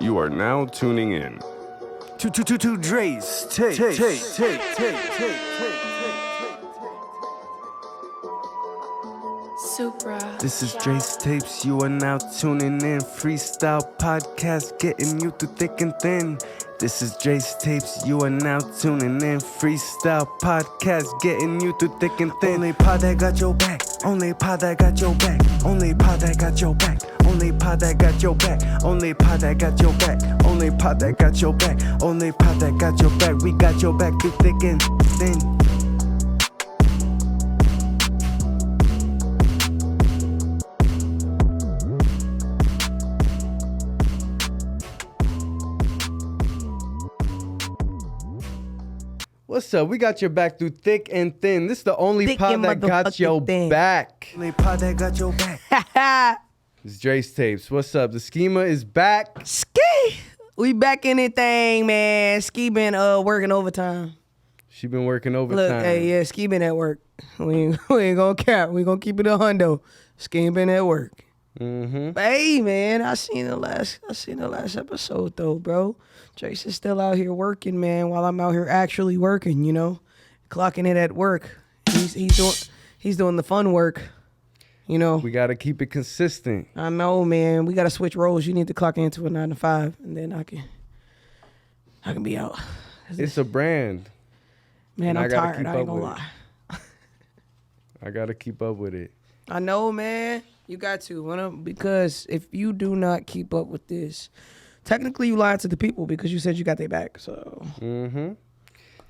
You are now tuning in to DRES Tape. Supra. This is DRES Tapes. You are now tuning in. Freestyle podcast getting you through thick and thin. This is DRES Tapes. You are now tuning in. Freestyle podcast getting you through thick and thin. Only pod that got your back. Only pod that got your back. Only pod that got your back. Only pod that got your back. Only pod that got your back. Only pod that got your back. Only pod that got your back. We got your back through thick and thin. What's up? We got your back through thick and thin. This is the only Thick pod and that got your motherfucking back. Only pod that got your back. It's DRES Tapes. What's up? The schema is back. Ski. We back in it thing, man. Ski been working overtime. She been working overtime. Look, hey, yeah, Ski been at work. We ain't gonna cap. We gonna keep it a hundo. Ski been at work. Mm-hmm. But hey, man, I seen the last episode though, bro. Trace is still out here working, man, while I'm out here actually working, you know, clocking it at work. He's doing the fun work, you know. We gotta keep it consistent. I know, man. We gotta switch roles. You need to clock into a 9 to 5, and then I can be out. It's a brand. Man, I'm tired. I ain't gonna lie. I gotta keep up with it. I know, man. You got to, because if you do not keep up with this, technically you lied to the people because you said you got their back. So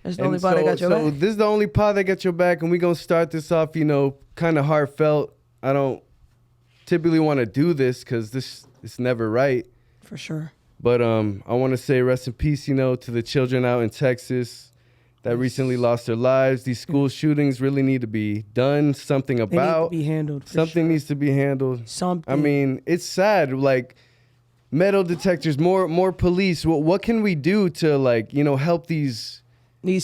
that's the only pod that got your back. So this is the only pod that got your back, and we're gonna start this off, you know, kind of heartfelt. I don't typically want to do this because it's never right. For sure. But I want to say rest in peace, you know, to the children out in Texas that recently lost their lives. These school shootings really need to be done something about. They need to be handled. Something needs to be handled. Something. I mean, it's sad. Like, metal detectors, more police. What can we do to, like, you know, help these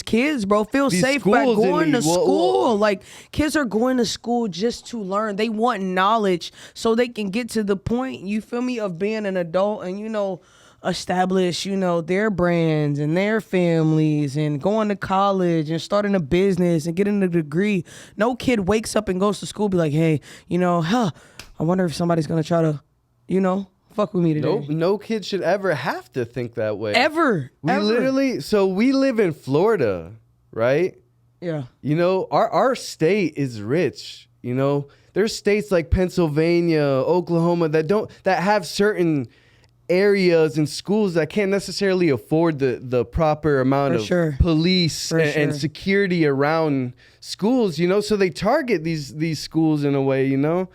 kids, bro, feel safe by schools going to school. Well, like, kids are going to school just to learn. They want knowledge so they can get to the point, you feel me, of being an adult and, you know, establish, you know, their brands and their families and going to college and starting a business and getting a degree. No kid wakes up and goes to school be like, hey, you know, I wonder if somebody's going to try to, you know, fuck with me today. No kid should ever have to think that way. Ever. We live in Florida, right? Yeah. You know, our state is rich, you know. There's states like Pennsylvania, Oklahoma that have certain areas and schools that can't necessarily afford the proper amount of police and security around schools, you know, so they target these schools in a way, you know.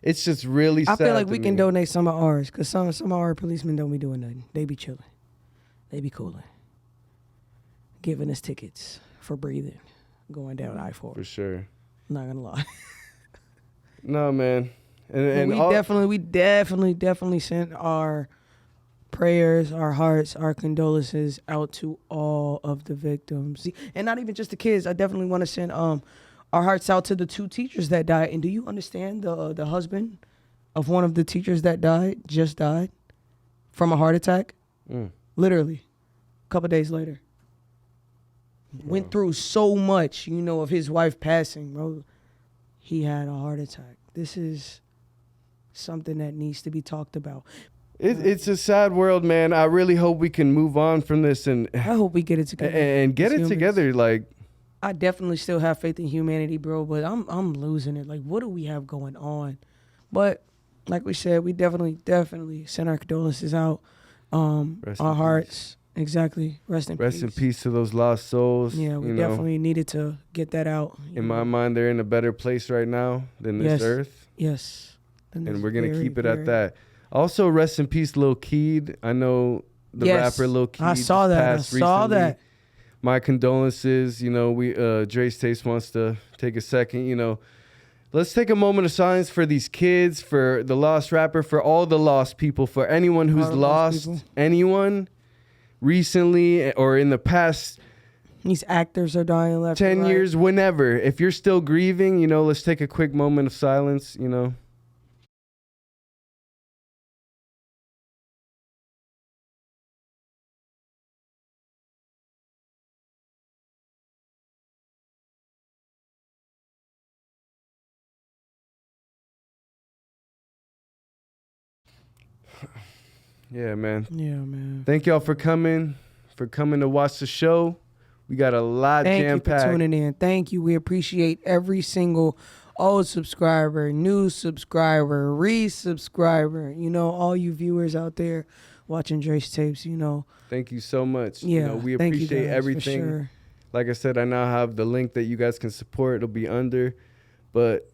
It's just really sad. I feel like we can donate some of ours because some of our policemen don't be doing nothing. They be chilling. They be cooling. Giving us tickets for breathing, going down I-4. For sure. I'm not going to lie. No, man. And we definitely sent our prayers, our hearts, our condolences out to all of the victims. And not even just the kids. I definitely want to send our hearts out to the 2 teachers that died. And do you understand the husband of one of the teachers that just died from a heart attack? Literally, a couple days later. Went through so much, you know, of his wife passing, bro. He had a heart attack. This is something that needs to be talked about. It's a sad world, man. I really hope we can move on from this, and I hope we get it together. And get it together. Like, I definitely still have faith in humanity, bro, but I'm losing it. Like, what do we have going on? But like we said, we definitely send our condolences out. Our hearts, exactly. Rest in peace to those lost souls. Yeah, we definitely needed to get that out. In my mind, they're in a better place right now than this earth. Yes. And we're gonna keep it at that. Also, rest in peace, Lil Keed. I know the rapper Lil Keed. I saw that. My condolences. You know, DRES Tapes wants to take a second. You know, let's take a moment of silence for these kids, for the lost rapper, for all the lost people, for anyone who's lost anyone recently or in the past. These actors are dying left 10 years, whenever. If you're still grieving, you know, let's take a quick moment of silence, you know. Yeah, man. Yeah, man. Thank y'all for coming to watch the show. We got a lot jam-packed. Thank you for tuning in. Thank you. We appreciate every single old subscriber, new subscriber, re-subscriber, all you viewers out there watching DRES tapes, Thank you so much. Yeah, we thank you appreciate guys, everything. for sure. Like I said, I now have the link that you guys can support. It'll be under. But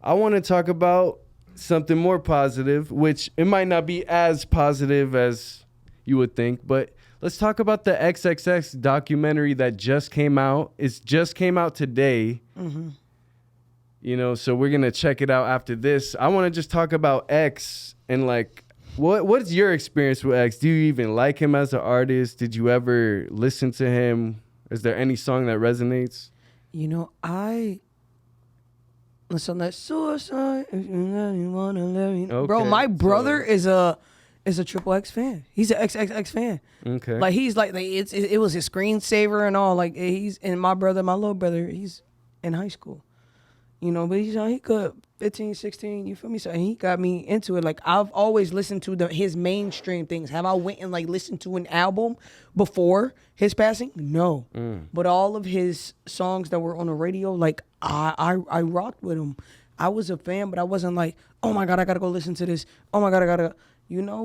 I want to talk about something more positive, which it might not be as positive as you would think, but let's talk about the XXX documentary that just came out. It just came out today. Mm-hmm. So we're going to check it out after this. I want to just talk about X and like, what's your experience with X? Do you even like him as an artist? Did you ever listen to him? Is there any song that resonates? I listen to that suicide. If you wanna let me know. Okay, Bro, my brother is a Triple X fan. He's an XXX fan. Okay. Like he's like it was his screensaver and all. Like and my little brother, he's in high school. But he could 15, 16, you feel me? So he got me into it. Like I've always listened to his mainstream things. Have I went and like listened to an album before his passing? No. But all of his songs that were on the radio, like I rocked with him. I was a fan, but I wasn't like, oh my God, I gotta go listen to this. Oh my God, I gotta,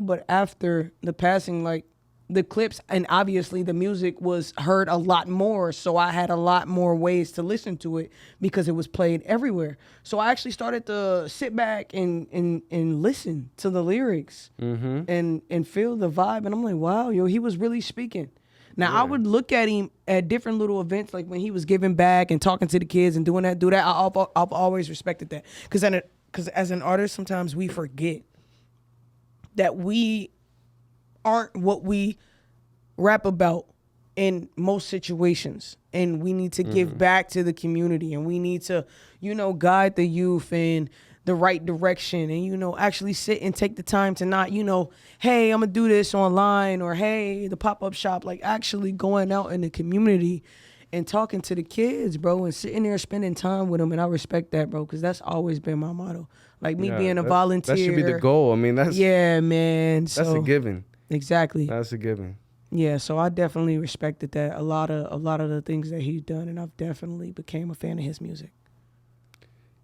but after the passing, like the clips and obviously the music was heard a lot more, so I had a lot more ways to listen to it because it was played everywhere. So I actually started to sit back and listen to the lyrics and feel the vibe, and I'm like, wow, he was really speaking. Now I would look at him at different little events, like when he was giving back and talking to the kids and doing that. I've always respected that because as an artist, sometimes we forget that we aren't what we rap about in most situations, and we need to give back to the community, and we need to guide the youth in the right direction, and actually sit and take the time to not hey, I'm gonna do this online, or hey, the pop-up shop, like actually going out in the community and talking to the kids, bro, and sitting there spending time with them. And I respect that, bro, because that's always been my motto. Like me being a volunteer, that should be the goal. I mean, that's man, that's a given. Exactly. That's a given. Yeah, so I definitely respected that. A lot of the things that he's done, and I've definitely became a fan of his music.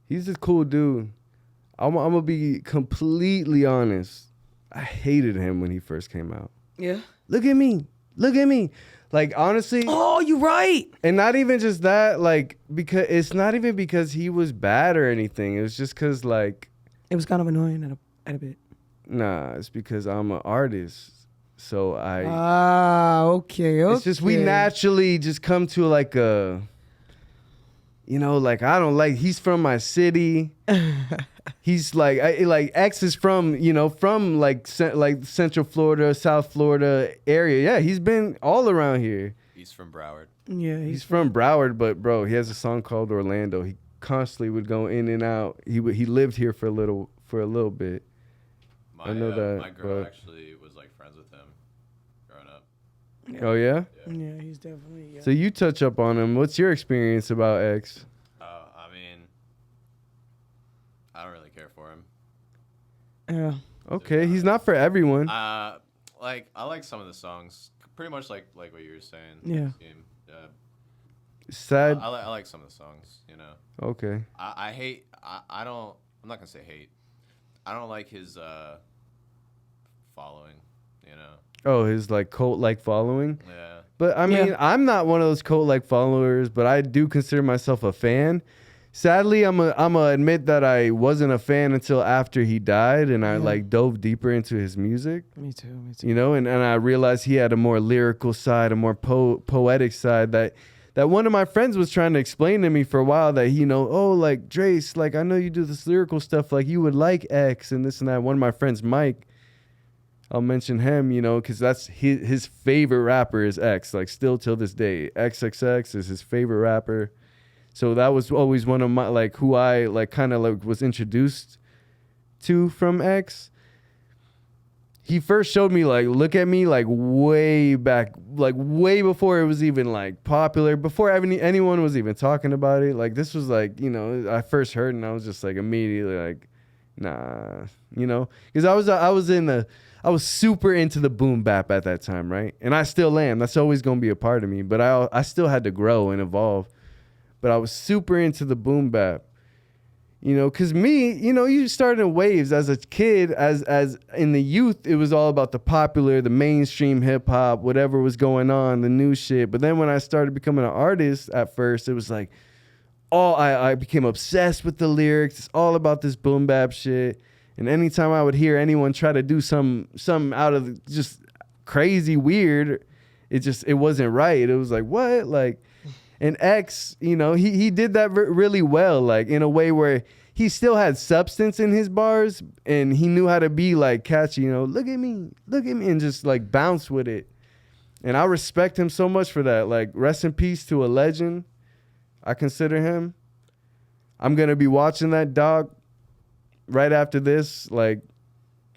He's a cool dude. I'm gonna be completely honest. I hated him when he first came out. Yeah. Look at me. Like, honestly. Oh, you're right. And not even just that, like, because it's not even because he was bad or anything. It was just because, like, it was kind of annoying at a bit. Nah, it's because I'm an artist. So okay. It's just we naturally just come to like a, like I don't like. He's from my city. He's like X is from from like Central Florida, South Florida area. Yeah, he's been all around here. He's from Broward. Yeah, he's from Broward, but bro, he has a song called Orlando. He constantly would go in and out. He lived here for a little bit. I know that. My girl actually was like friends with him growing up. Yeah. Oh yeah? Yeah, he's definitely. Yeah. So you touch up on him. What's your experience about X? I mean, I don't really care for him. Yeah. Okay, he's not for everyone. Like I like some of the songs, pretty much like what you were saying. Yeah. Sad. I like some of the songs. Okay. I hate. I don't. I'm not gonna say hate. I don't like his following, Oh, his like cult-like following? Yeah. But I mean, I'm not one of those cult-like followers, but I do consider myself a fan. Sadly, I'm gonna admit that I wasn't a fan until after he died, and I like dove deeper into his music. Me too. And I realized he had a more lyrical side, a more poetic side that one of my friends was trying to explain to me for a while, that like DRES, like I know you do this lyrical stuff, like you would like X and this and that. One of my friends, Mike, I'll mention him, because that's his favorite rapper is X, like still till this day. XXX is his favorite rapper. So that was always one of my, like, who I like kind of like was introduced to from X. He first showed me, like, look at me, like way back, like way before it was even like popular, before anyone was even talking about it. Like this was like, I first heard and I was just like immediately like, Nah, you know, because I was super into the boom bap at that time, right? And I still am. That's always gonna be a part of me. But I still had to grow and evolve. But I was super into the boom bap, you know, because me, you know, you started in waves as a kid, as in the youth, it was all about the popular, the mainstream hip hop, whatever was going on, the new shit. But then when I started becoming an artist, at first it was like, I became obsessed with the lyrics. It's all about this boom bap shit. And anytime I would hear anyone try to do some out of just crazy weird, it wasn't right. It was like, what? Like, and X, you know, he did that really well, like in a way where he still had substance in his bars and he knew how to be like catchy, you know, look at me, and just like bounce with it. And I respect him so much for that. Like, rest in peace to a legend. I consider him. I'm going to be watching that doc right after this. Like,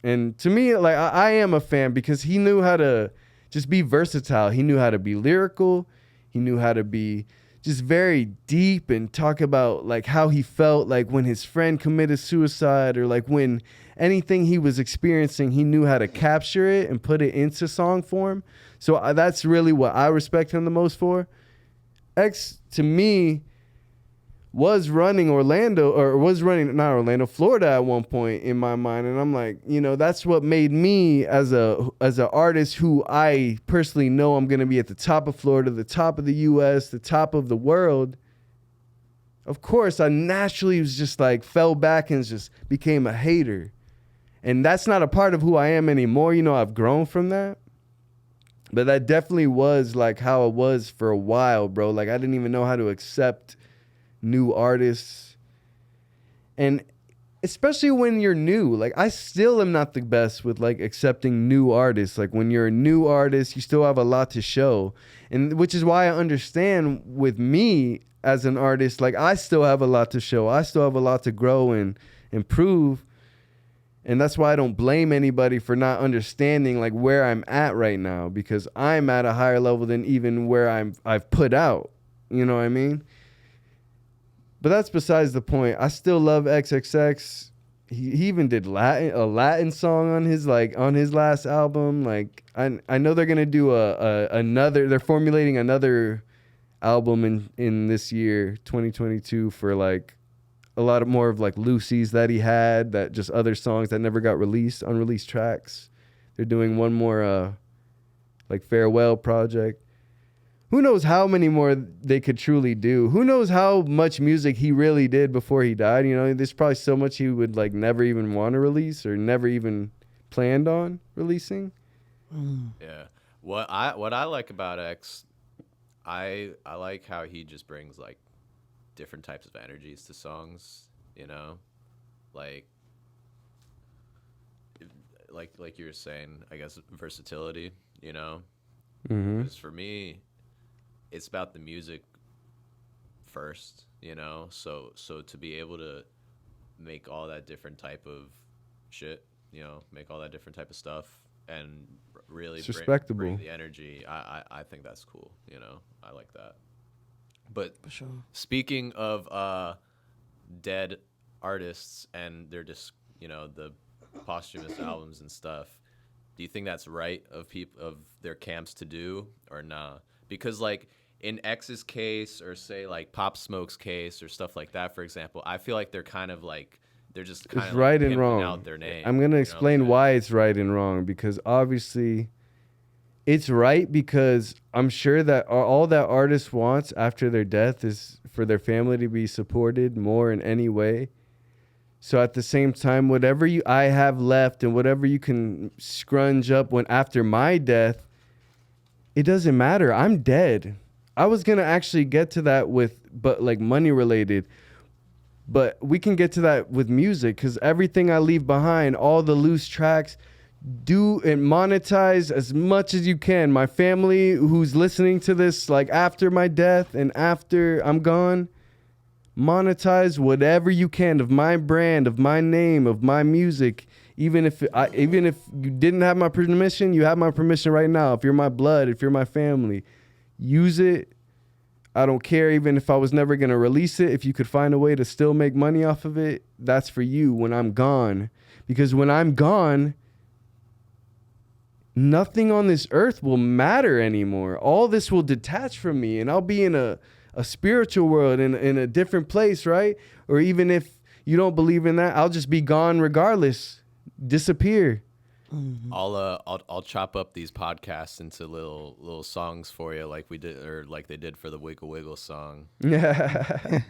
and to me, like, I am a fan because he knew how to just be versatile. He knew how to be lyrical. He knew how to be just very deep and talk about like how he felt like when his friend committed suicide, or like when anything he was experiencing, he knew how to capture it and put it into song form. So that's really what I respect him the most for. X, to me, was running Florida at one point in my mind. And I'm like, you know, that's what made me as an artist who I personally know I'm going to be at the top of Florida, the top of the US, the top of the world. Of course, I naturally was just like fell back and just became a hater. And that's not a part of who I am anymore. You know, I've grown from that. But that definitely was like how it was for a while, bro. Like, I didn't even know how to accept new artists. And especially when you're new, like, I still am not the best with like accepting new artists. Like, when you're a new artist, you still have a lot to show. And which is why I understand with me as an artist, like, I still have a lot to show. I still have a lot to grow and improve. And that's why I don't blame anybody for not understanding like where I'm at right now, because I'm at a higher level than even where I've put out. You know what I mean? But that's besides the point. I still love XXX. He even did a Latin song on his last album. Like, I know they're gonna do another. They're formulating another album in this year, 2022, for like a lot of more of like Lucy's that he had, that just other songs that never got released, unreleased tracks. They're doing one more like farewell project. Who knows how many more they could truly do? Who knows how much music he really did before he died? You know, there's probably so much he would like never even want to release or never even planned on releasing. Yeah. What I like about X, I like how he just brings like different types of energies to songs, you know, like you were saying, I guess versatility, you know, because for me, it's about the music first, you know, so to be able to make all that different type of shit, you know, make all that different type of stuff and really bring the energy, I think that's cool, you know, I like that. But for sure. Speaking of dead artists and their you know, the posthumous albums and stuff, do you think that's right of their camps to do or nah? Because like in X's case, or say like Pop Smoke's case or stuff like that, for example, I feel like they're kind of like they're just kind of right like and wrong. Out their name. I'm gonna explain why it's right and wrong, because obviously it's right because I'm sure that all that artist wants after their death is for their family to be supported more in any way. So at the same time, whatever I have left and whatever you can scrunch up when after my death, it doesn't matter. I'm dead. I was going to actually get to that but like money related. But we can get to that with music, because everything I leave behind, all the loose tracks, do and monetize as much as you can. My family who's listening to this, like after my death and after I'm gone, monetize whatever you can of my brand, of my name, of my music. Even if you didn't have my permission, you have my permission right now. If you're my blood, if you're my family, use it. I don't care even if I was never going to release it. If you could find a way to still make money off of it, that's for you when I'm gone. Because when I'm gone, nothing on this earth will matter anymore. All this will detach from me, and I'll be in a spiritual world, in a different place, right? Or even if you don't believe in that, I'll just be gone regardless, disappear. Mm-hmm. I'll chop up these podcasts into little songs for you, like we did, or like they did for the Wiggle Wiggle song. Yeah.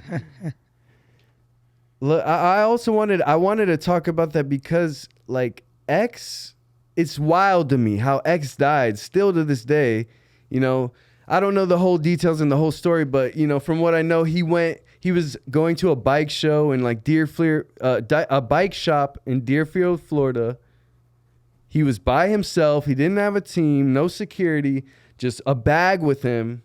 Look, I also wanted to talk about that because like X, it's wild to me how X died. Still to this day, you know, I don't know the whole details and the whole story, but you know, from what I know, he was going to a bike show in like a bike shop in Deerfield, Florida. He was by himself. He didn't have a team, no security, just a bag with him.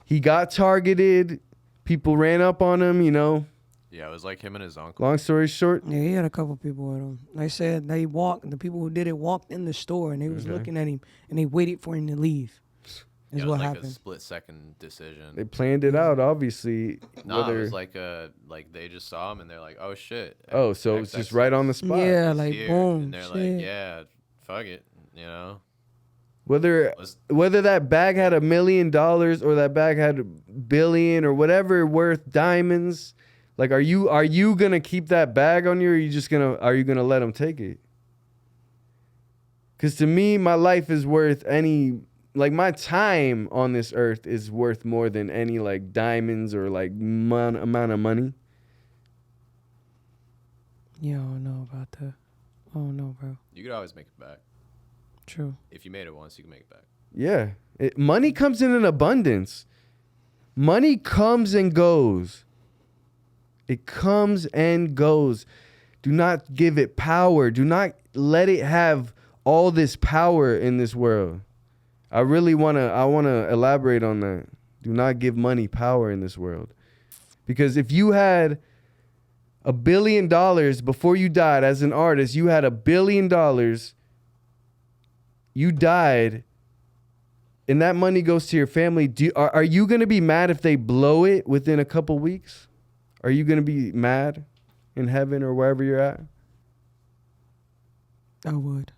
He got targeted. People ran up on him, you know. Yeah, it was like him and his uncle. Long story short. Yeah, he had a couple people with him. They said the people who did it walked in the store and they was looking at him and they waited for him to leave. Is what happened. A split-second decision. They planned it out, obviously. No, it was like they just saw him and they're like, oh shit. Oh, so it's just right on the spot. Yeah, like here. boom. And they're shit. like, yeah, fuck it, you know. Whether that bag had $1 million or that bag had $1 billion or whatever worth diamonds, like are you gonna keep that bag on you, or are you gonna let them take it? Because to me, my life is worth my time on this earth is worth more than any like diamonds or like amount of money. Yeah, I don't know about that. I don't know, bro. You could always make it back. True. If you made it once, you can make it back. Yeah. Money comes in abundance. Money comes and goes. It comes and goes. Do not give it power. Do not let it have all this power in this world. I want to elaborate on that. Do not give money power in this world. Because if you had $1 billion before you died as an artist, you had $1 billion, you died, and that money goes to your family. Are you going to be mad if they blow it within a couple weeks? Are you going to be mad in heaven or wherever you're at? I would.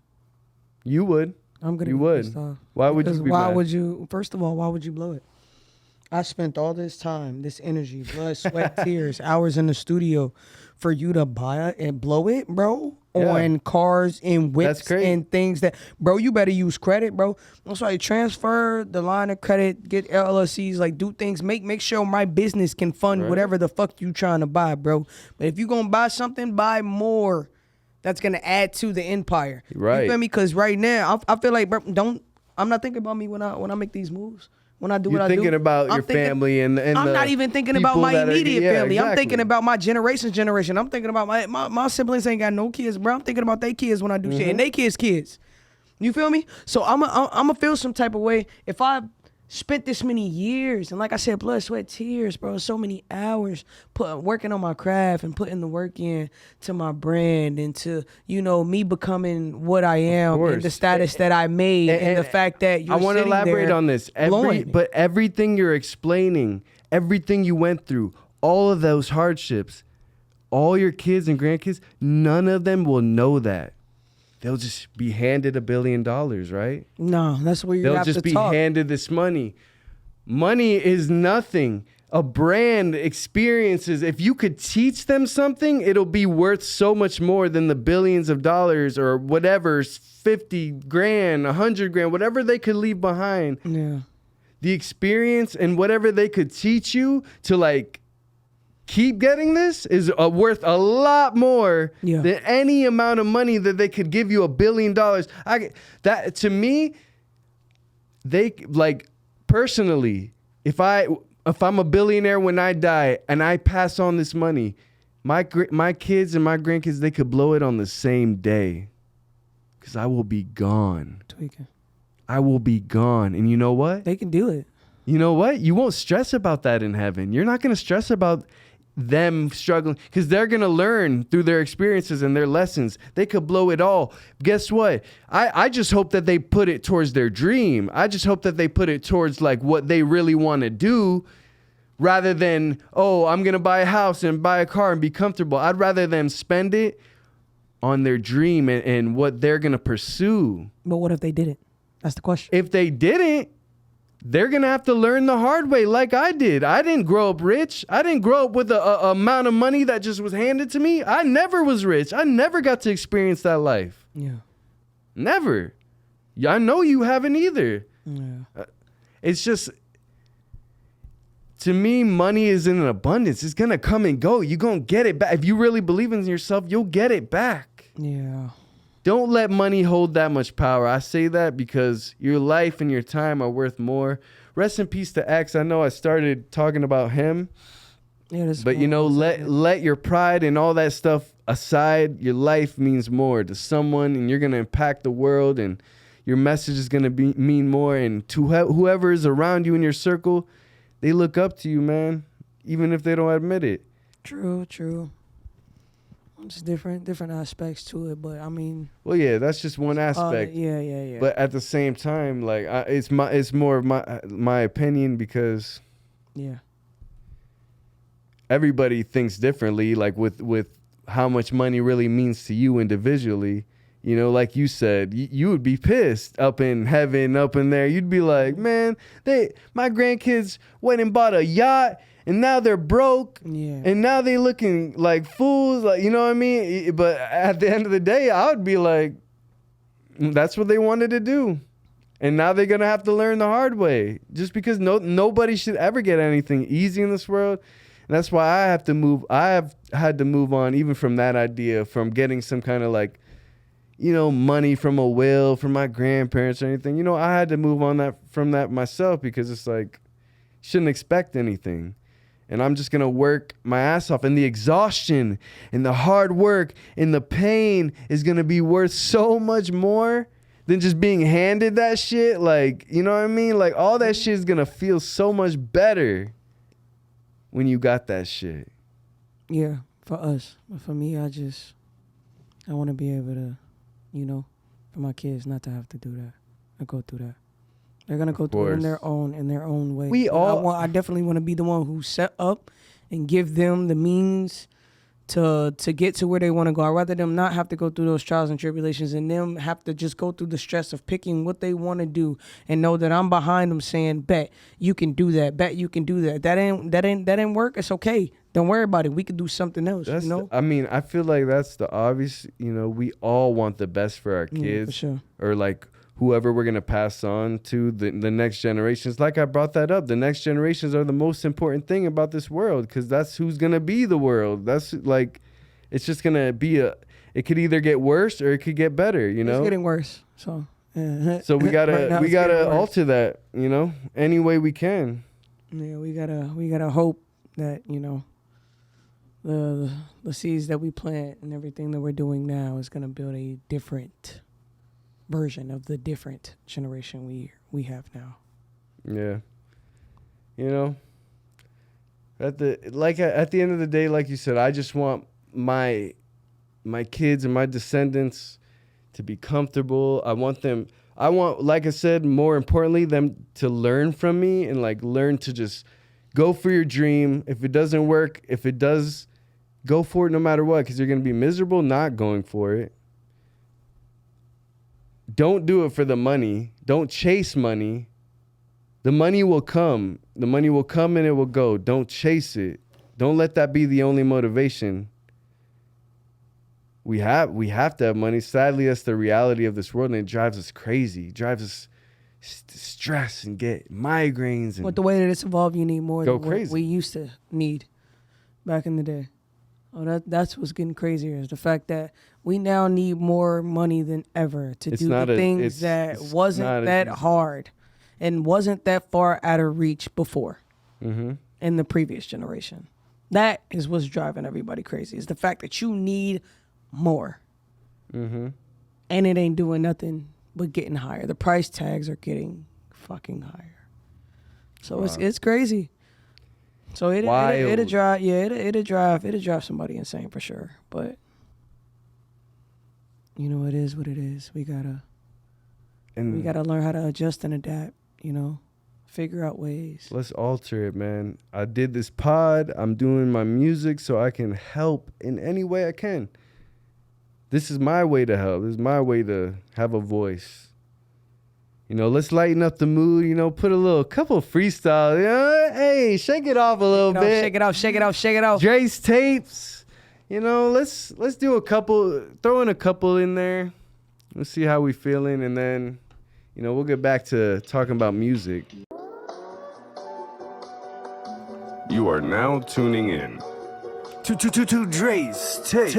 You would. I'm gonna. You would. Why would you be mad? Would you? First of all, why would you blow it? I spent all this time, this energy, blood, sweat, tears, hours in the studio, for you to buy it and blow it, bro. Yeah. On cars and whips and things that, bro. You better use credit, bro. That's why you transfer the line of credit, get LLCs, like do things, make sure my business can fund whatever the fuck you trying to buy, bro. But if you gonna buy something, buy more. That's gonna add to the empire. Right. You feel me? Because right now, I feel like, bro, I'm not thinking about me when I make these moves. When I do what I do. You're thinking about your family and I'm not even thinking about my immediate family. Exactly. I'm thinking about my generation's generation. I'm thinking about my siblings ain't got no kids, bro. I'm thinking about their kids when I do shit. And they kids. You feel me? So I'm a feel some type of way if I spent this many years, and like I said, blood, sweat, tears, bro. So many hours working on my craft and putting the work in to my brand and to, you know, me becoming what I am and the status that I made and the fact that you're I want to elaborate on this. But everything you're explaining, everything you went through, all of those hardships, all your kids and grandkids, none of them will know that. They'll just be handed $1 billion, right? No, that's where you have to talk. They'll just be handed this money. Money is nothing. A brand experiences. If you could teach them something, it'll be worth so much more than the billions of dollars or whatever, 50 grand, 100 grand, whatever they could leave behind. Yeah. The experience and whatever they could teach you to like keep getting this is worth a lot more than any amount of money that they could give you $1 billion. That to me, they like personally, if I'm a billionaire when I die and I pass on this money, my kids and my grandkids, they could blow it on the same day because I will be gone. Tweaking. I will be gone. And you know what? They can do it. You know what? You won't stress about that in heaven. You're not going to stress about them struggling, because they're going to learn through their experiences and their lessons. They could blow it all. Guess what? I just hope that they put it towards their dream. I just hope that they put it towards like what they really want to do, rather than, oh, I'm going to buy a house and buy a car and be comfortable. I'd rather them spend it on their dream and what they're going to pursue. But what if they didn't? That's the question. If they didn't, they're going to have to learn the hard way like I did. I didn't grow up rich. I didn't grow up with a amount of money that just was handed to me. I never was rich. I never got to experience that life. Yeah. Never. I know you haven't either. Yeah. It's just, to me, money is in an abundance. It's going to come and go. You're going to get it back. If you really believe in yourself, you'll get it back. Yeah. Don't let money hold that much power. I say that because your life and your time are worth more. Rest in peace to X. I know I started talking about him. Yeah, but, you know, let your pride and all that stuff aside. Your life means more to someone, and you're going to impact the world, and your message is going to mean more. And to whoever is around you in your circle, they look up to you, man, even if they don't admit it. True. It's different aspects to it, but I mean. Well, yeah, that's just one aspect. Yeah. But at the same time, like, it's more of my opinion, because yeah, everybody thinks differently. Like with how much money really means to you individually. You know, like you said, you would be pissed up in heaven, up in there. You'd be like, man, my grandkids went and bought a yacht, and now they're broke. Yeah. And now they looking like fools. Like, you know what I mean? But at the end of the day, I would be like, that's what they wanted to do. And now they're going to have to learn the hard way. Just because nobody should ever get anything easy in this world. And that's why I have had to move on, even from that idea, from getting some kind of like, you know, money from a will from my grandparents or anything. You know, I had to move on from that myself, because it's like, shouldn't expect anything. And I'm just going to work my ass off. And the exhaustion and the hard work and the pain is going to be worth so much more than just being handed that shit. Like, you know what I mean? Like, all that shit is going to feel so much better when you got that shit. Yeah, for us. But for me, I want to be able to, you know, for my kids not to have to do that or go through that. They're gonna go through it in their own way. I definitely want to be the one who set up and give them the means to get to where they want to go. I'd rather them not have to go through those trials and tribulations, and them have to just go through the stress of picking what they want to do, and know that I'm behind them saying, bet you can do that, bet you can do that. That ain't work. It's okay. Don't worry about it. We could do something else. You know? I mean, I feel like that's the obvious. You know, we all want the best for our kids, for sure. Or like whoever we're going to pass on to the next generations. Like I brought that up. The next generations are the most important thing about this world, because that's who's going to be the world. That's like, it's just going to be it could either get worse or it could get better, you know? It's getting worse. So we gotta alter that, you know, any way we can. Yeah, we gotta hope that, you know, the seeds that we plant and everything that we're doing now is going to build a different version of the different generation we have now. Yeah. You know, at the end of the day, like you said, I just want my kids and my descendants to be comfortable. I want, like I said, more importantly, them to learn from me, and like learn to just go for your dream. If it doesn't work, if it does, go for it no matter what, because you're going to be miserable not going for it. Don't do it for the money. Don't chase money. The money will come. The money will come and it will go. Don't chase it. Don't let that be the only motivation. We have to have money. Sadly, that's the reality of this world, and it drives us crazy. It drives us to stress and get migraines. And with the way that it's evolved, you need more than crazy. What we used to need back in the day. Oh, that's what's getting crazier, is the fact that we now need more money than ever to do the things that wasn't that hard and wasn't that far out of reach before in the previous generation. That is what's driving everybody crazy, is the fact that you need more. And it ain't doing nothing but getting higher. The price tags are getting fucking higher. So it's crazy. So it'll drive somebody insane for sure. But you know, it is what it is. We gotta learn how to adjust and adapt. You know, figure out ways. Let's alter it, man. I did this pod. I'm doing my music so I can help in any way I can. This is my way to help. This is my way to have a voice. You know, let's lighten up the mood. You know, put a couple of freestyle. You know, hey, shake it off a little bit. Shake it off. Dre's tapes. You know, let's do a couple. Throw in a couple in there. Let's see how we feeling, and then, you know, we'll get back to talking about music. You are now tuning in to Dre's tape.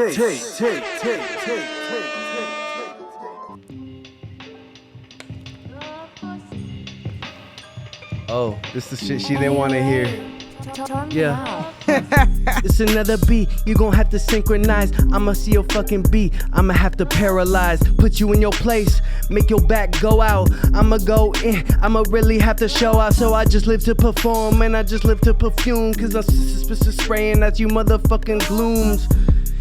Oh, this is the shit she didn't want to hear. Yeah. It's another beat, you gon' have to synchronize. I'ma see your fucking beat, I'ma have to paralyze. Put you in your place, make your back go out. I'ma go in, I'ma really have to show out. So I just live to perform, and I just live to perfume. Cause I'm spraying at you motherfucking glooms.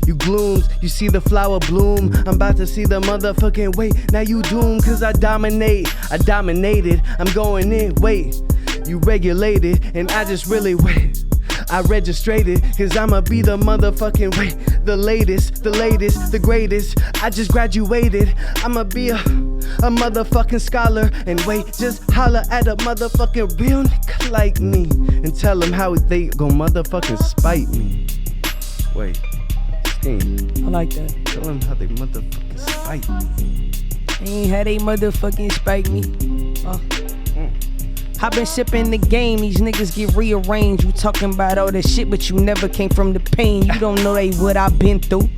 You glooms, you see the flower bloom. I'm about to see the motherfucking wait. Now you doomed, cause I dominated. I'm going in, wait. You regulated, and I just really wait. I registrated, cause I'ma be the motherfucking wait. The latest, the greatest. I just graduated. I'ma be a motherfucking scholar. And wait, just holler at a motherfucking real nigga like me. And tell them how they gon' motherfucking spite me. Wait. I like that. Tell them how they motherfucking spite me. Ain't how they motherfucking spite me. I been sipping the game, these niggas get rearranged. You talking about all this shit, but you never came from the pain. You don't know what I've been through.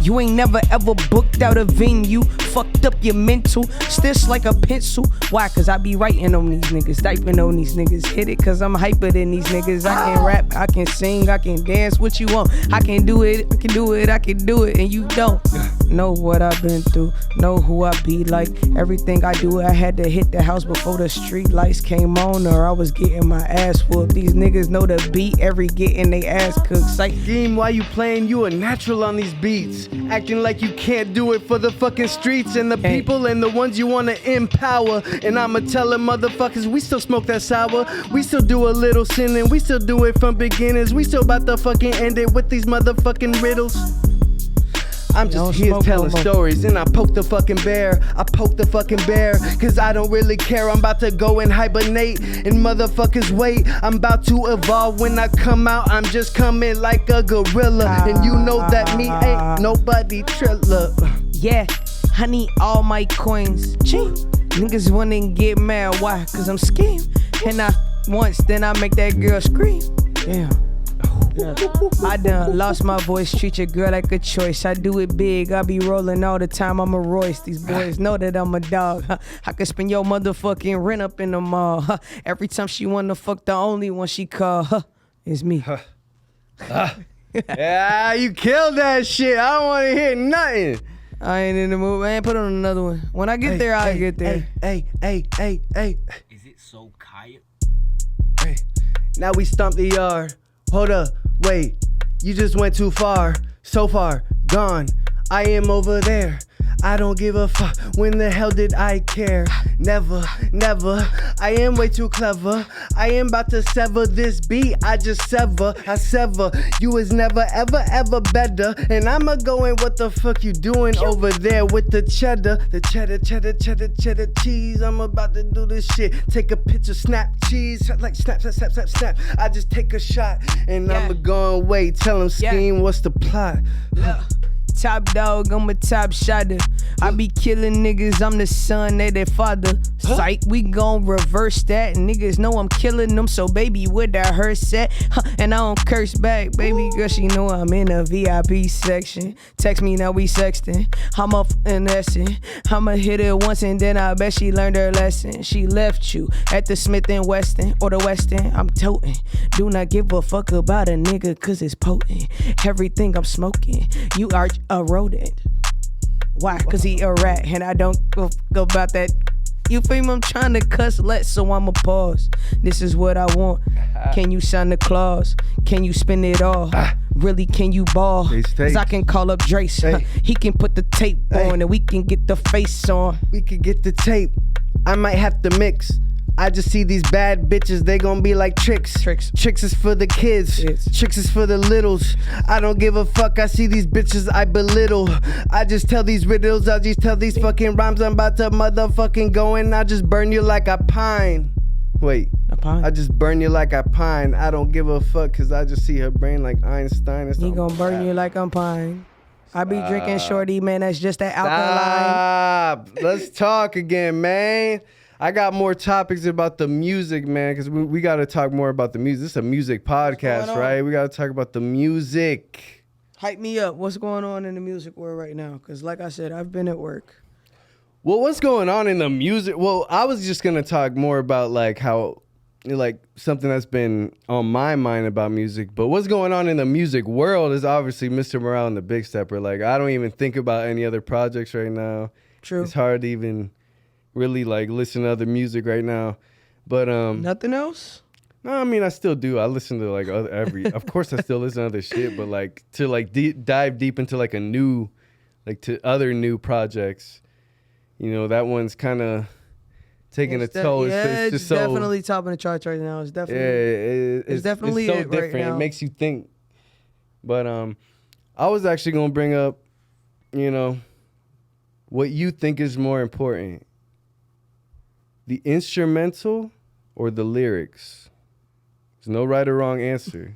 You ain't never ever booked out a venue. Fucked up your mental, stiff like a pencil. Why? Cause I be writing on these niggas, typing on these niggas. Hit it cause I'm hyper than these niggas. I can rap, I can sing, I can dance, what you want. I can do it, and you don't know what I've been through, know who I be like. Everything I do, I had to hit the house before the street lights came on, or I was getting my ass whooped. These niggas know the beat, every getting they ass cooked. Psych. Game, why you playing? You a natural on these beats. Acting like you can't do it for the fucking streets and the people and the ones you wanna empower. And I'ma tell them motherfuckers, we still smoke that sour. We still do a little sinning, we still do it from beginners. We still about to fucking end it with these motherfucking riddles. I'm just here telling stories, and I poke the fucking bear. Cause I don't really care. I'm about to go and hibernate, and motherfuckers wait. I'm about to evolve. When I come out, I'm just coming like a gorilla. And you know that me ain't nobody triller. Yeah, I need all my coins. Gee, niggas wanna get mad, why? Cause I'm scheme. And I once, then I make that girl scream. Damn. Yeah. I done lost my voice, treat your girl like a choice. I do it big, I be rolling all the time, I'm a Royce. These boys know that I'm a dog. I can spend your motherfucking rent up in the mall. Every time she wanna fuck, the only one she call is me. Yeah, you killed that shit. I don't wanna hear nothing. I ain't in the mood, man. Put on another one. When I get there, I'll get there. Hey. Is it so quiet? Hey. Now we stomp the yard. Hold up, wait, you just went too far, so far, gone. I am over there, I don't give a fuck, when the hell did I care? Never, I am way too clever. I am about to sever this beat, I sever. You was never, ever better. And I'ma go in, what the fuck you doing over there with the cheddar? The cheddar cheese. I'm about to do this shit. Take a picture, snap cheese, like snap. I just take a shot, and I'ma go and wait. Tell them scheme, what's the plot? Top dog, I'm a top shotter. I be killing niggas, I'm the son of their father. Psych, we gon' reverse that. Niggas know I'm killing them, so baby, where that hearse at? And I don't curse back, baby girl, she know I'm in the VIP section. Text me, now we sexting. I'm up in essence. I'ma hit it once and then I bet she learned her lesson. She left you at the Smith & Weston or the Weston. I'm toting. Do not give a fuck about a nigga, cause it's potent. Everything I'm smoking, you are a rodent. Why? Cause he a rat, and I don't go about that You feel me? I'm trying to cuss less, so I'ma pause. This is what I want. Can you sign the clause? Can you spin it all? Really, can you ball? Cause I can call up DRES. Hey. He can put the tape on and we can get the face on. We could get the tape. I might have to mix. I just see these bad bitches, they gon' be like tricks. Tricks is for the kids, tricks is for the littles. I don't give a fuck, I see these bitches, I belittle. I just tell these riddles, I just tell these fucking rhymes. I'm about to motherfucking go and I just burn you like a pine. Wait, A pine? I just burn you like a pine. I don't give a fuck, cause I just see her brain like Einstein. It's He gon' burn you like I'm pine. I be drinking shorty, man, that's just that alkaline. Stop. Let's talk again, man. I got more topics about the music, man, because we got to talk more about the music. This is a music podcast, right? We got to talk about the music. Hype me up. What's going on in the music world right now? Because like I said, I've been at work. Well, what's going on in the music? Well, I was just going to talk more about like how, like something that's been on my mind about music. But what's going on in the music world is obviously Mr. Morale and the Big Stepper. Like, I don't even think about any other projects right now. True. It's hard to even really like listen to other music right now, but Nothing else? no, I mean I still do. I listen to like of course I still listen to other shit, but like to like dive deep into like a new, like to other new projects, you know, that one's kind of taking a toll. It's just so, definitely topping the charts right now. It's definitely it's definitely so it right different. now. It makes you think. But I was actually gonna bring up, you know, what you think is more important. The instrumental or the lyrics? There's no right or wrong answer.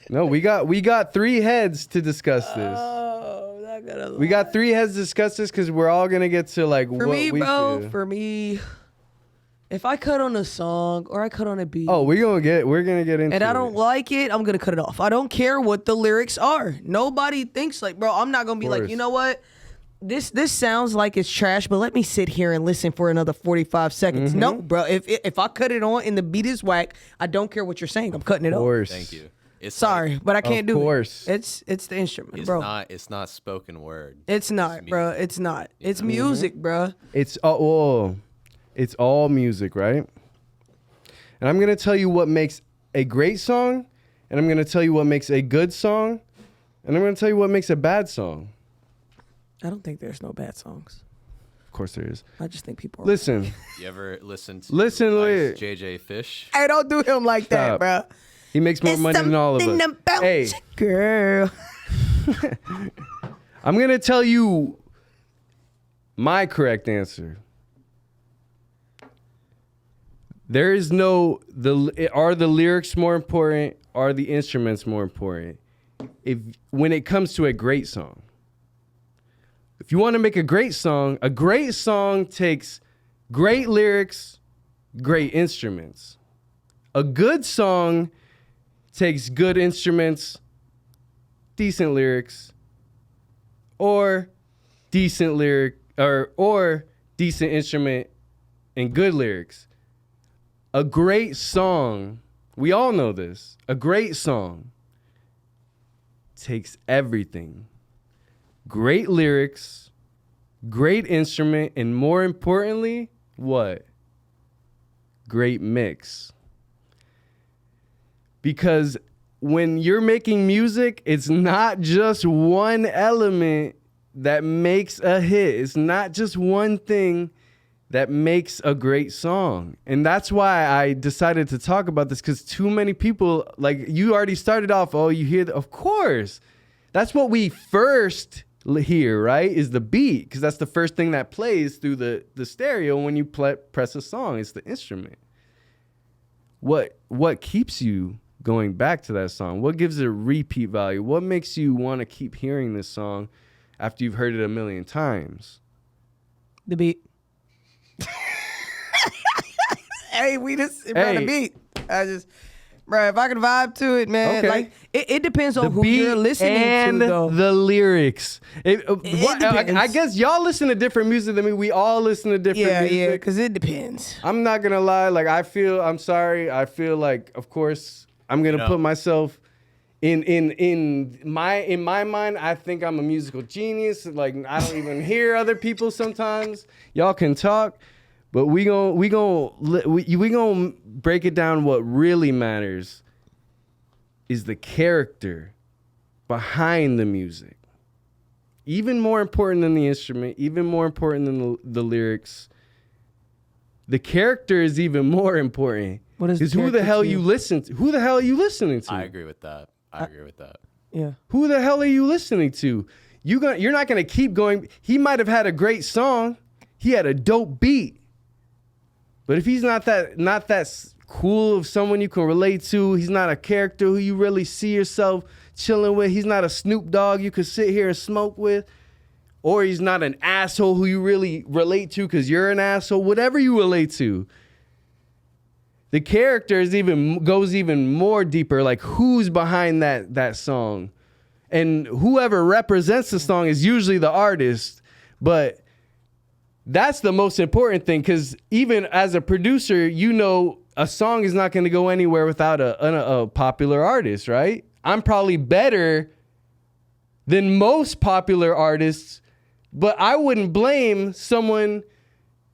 No, we got three heads to discuss this. Oh, not gonna lie. We got three heads to discuss this because we're all gonna get to like For what me, we bro, feel. for me, if I cut on a song or I cut on a beat, Oh, we're gonna get into and I don't it. like it, I'm gonna cut it off. I don't care what the lyrics are. Nobody thinks like, bro, I'm not gonna be like, course. you know what? This sounds like it's trash, but let me sit here and listen for another 45 seconds. No, bro. If I cut it on and the beat is whack, I don't care what you're saying. I'm cutting it Of off. course. Thank you. It's Sorry, like, but I can't do course. it. It's the instrument, it's bro. it's not spoken word. It's not, bro. It's not. It's music, bro. It's all music, right? And I'm gonna tell you what makes a great song, and I'm gonna tell you what makes a good song, and I'm gonna tell you what makes a bad song. I don't think there's no bad songs. Of course there is. I just think people are. Listen, You ever listen to Wait. JJ Fish? Hey, don't do him like that, Stop. bro. he makes more money than all of us. About Hey, you, girl. I'm gonna tell you my correct answer. There is no are the lyrics more important? Are the instruments more important? When it comes to a great song. If you want to make a great song takes great lyrics, great instruments. A good song takes good instruments, decent lyrics, or decent lyric or decent instrument and good lyrics. A great song, we all know this, a great song takes everything. Great lyrics, great instrument, and more importantly, what? Great mix. Because when you're making music, it's not just one element that makes a hit. It's not just one thing that makes a great song. And that's why I decided to talk about this, because too many people, like you already started off, oh, you hear, of course. That's what we first hear, right, is the beat, because that's the first thing that plays through the stereo when you press a song. It's the instrument. What keeps you going back to that song? What gives it a repeat value? What makes you want to keep hearing this song after you've heard it a million times? The beat. Hey, we just brought the beat. Bro, if I can vibe to it, man, Okay. like it depends on The who beat you're listening and to, though. the lyrics. depends. I guess y'all listen to different music than me. We all listen to different music. Yeah, because it depends. I'm not gonna lie. Like I feel like, of course, I'm gonna put myself In my mind, I think I'm a musical genius. Like I don't even hear other people sometimes. Y'all can talk, but we gonna break it down. What really matters is the character behind the music. Even more important than the instrument, even more important than the lyrics. The character is even more important. What is who the hell you listen to? Who the hell are you listening to? I agree with that. Yeah. Who the hell are you listening to? You're not gonna keep going. He might have had a great song. He had a dope beat. But if he's not that cool of someone you can relate to, he's not a character who you really see yourself chilling with. He's not a Snoop Dogg you could sit here and smoke with. Or he's not an asshole who you really relate to because you're an asshole. Whatever you relate to. The character goes even more deeper. Like who's behind that song? And whoever represents the song is usually the artist. But that's the most important thing because even as a producer, you know a song is not going to go anywhere without a popular artist, right? I'm probably better than most popular artists, but I wouldn't blame someone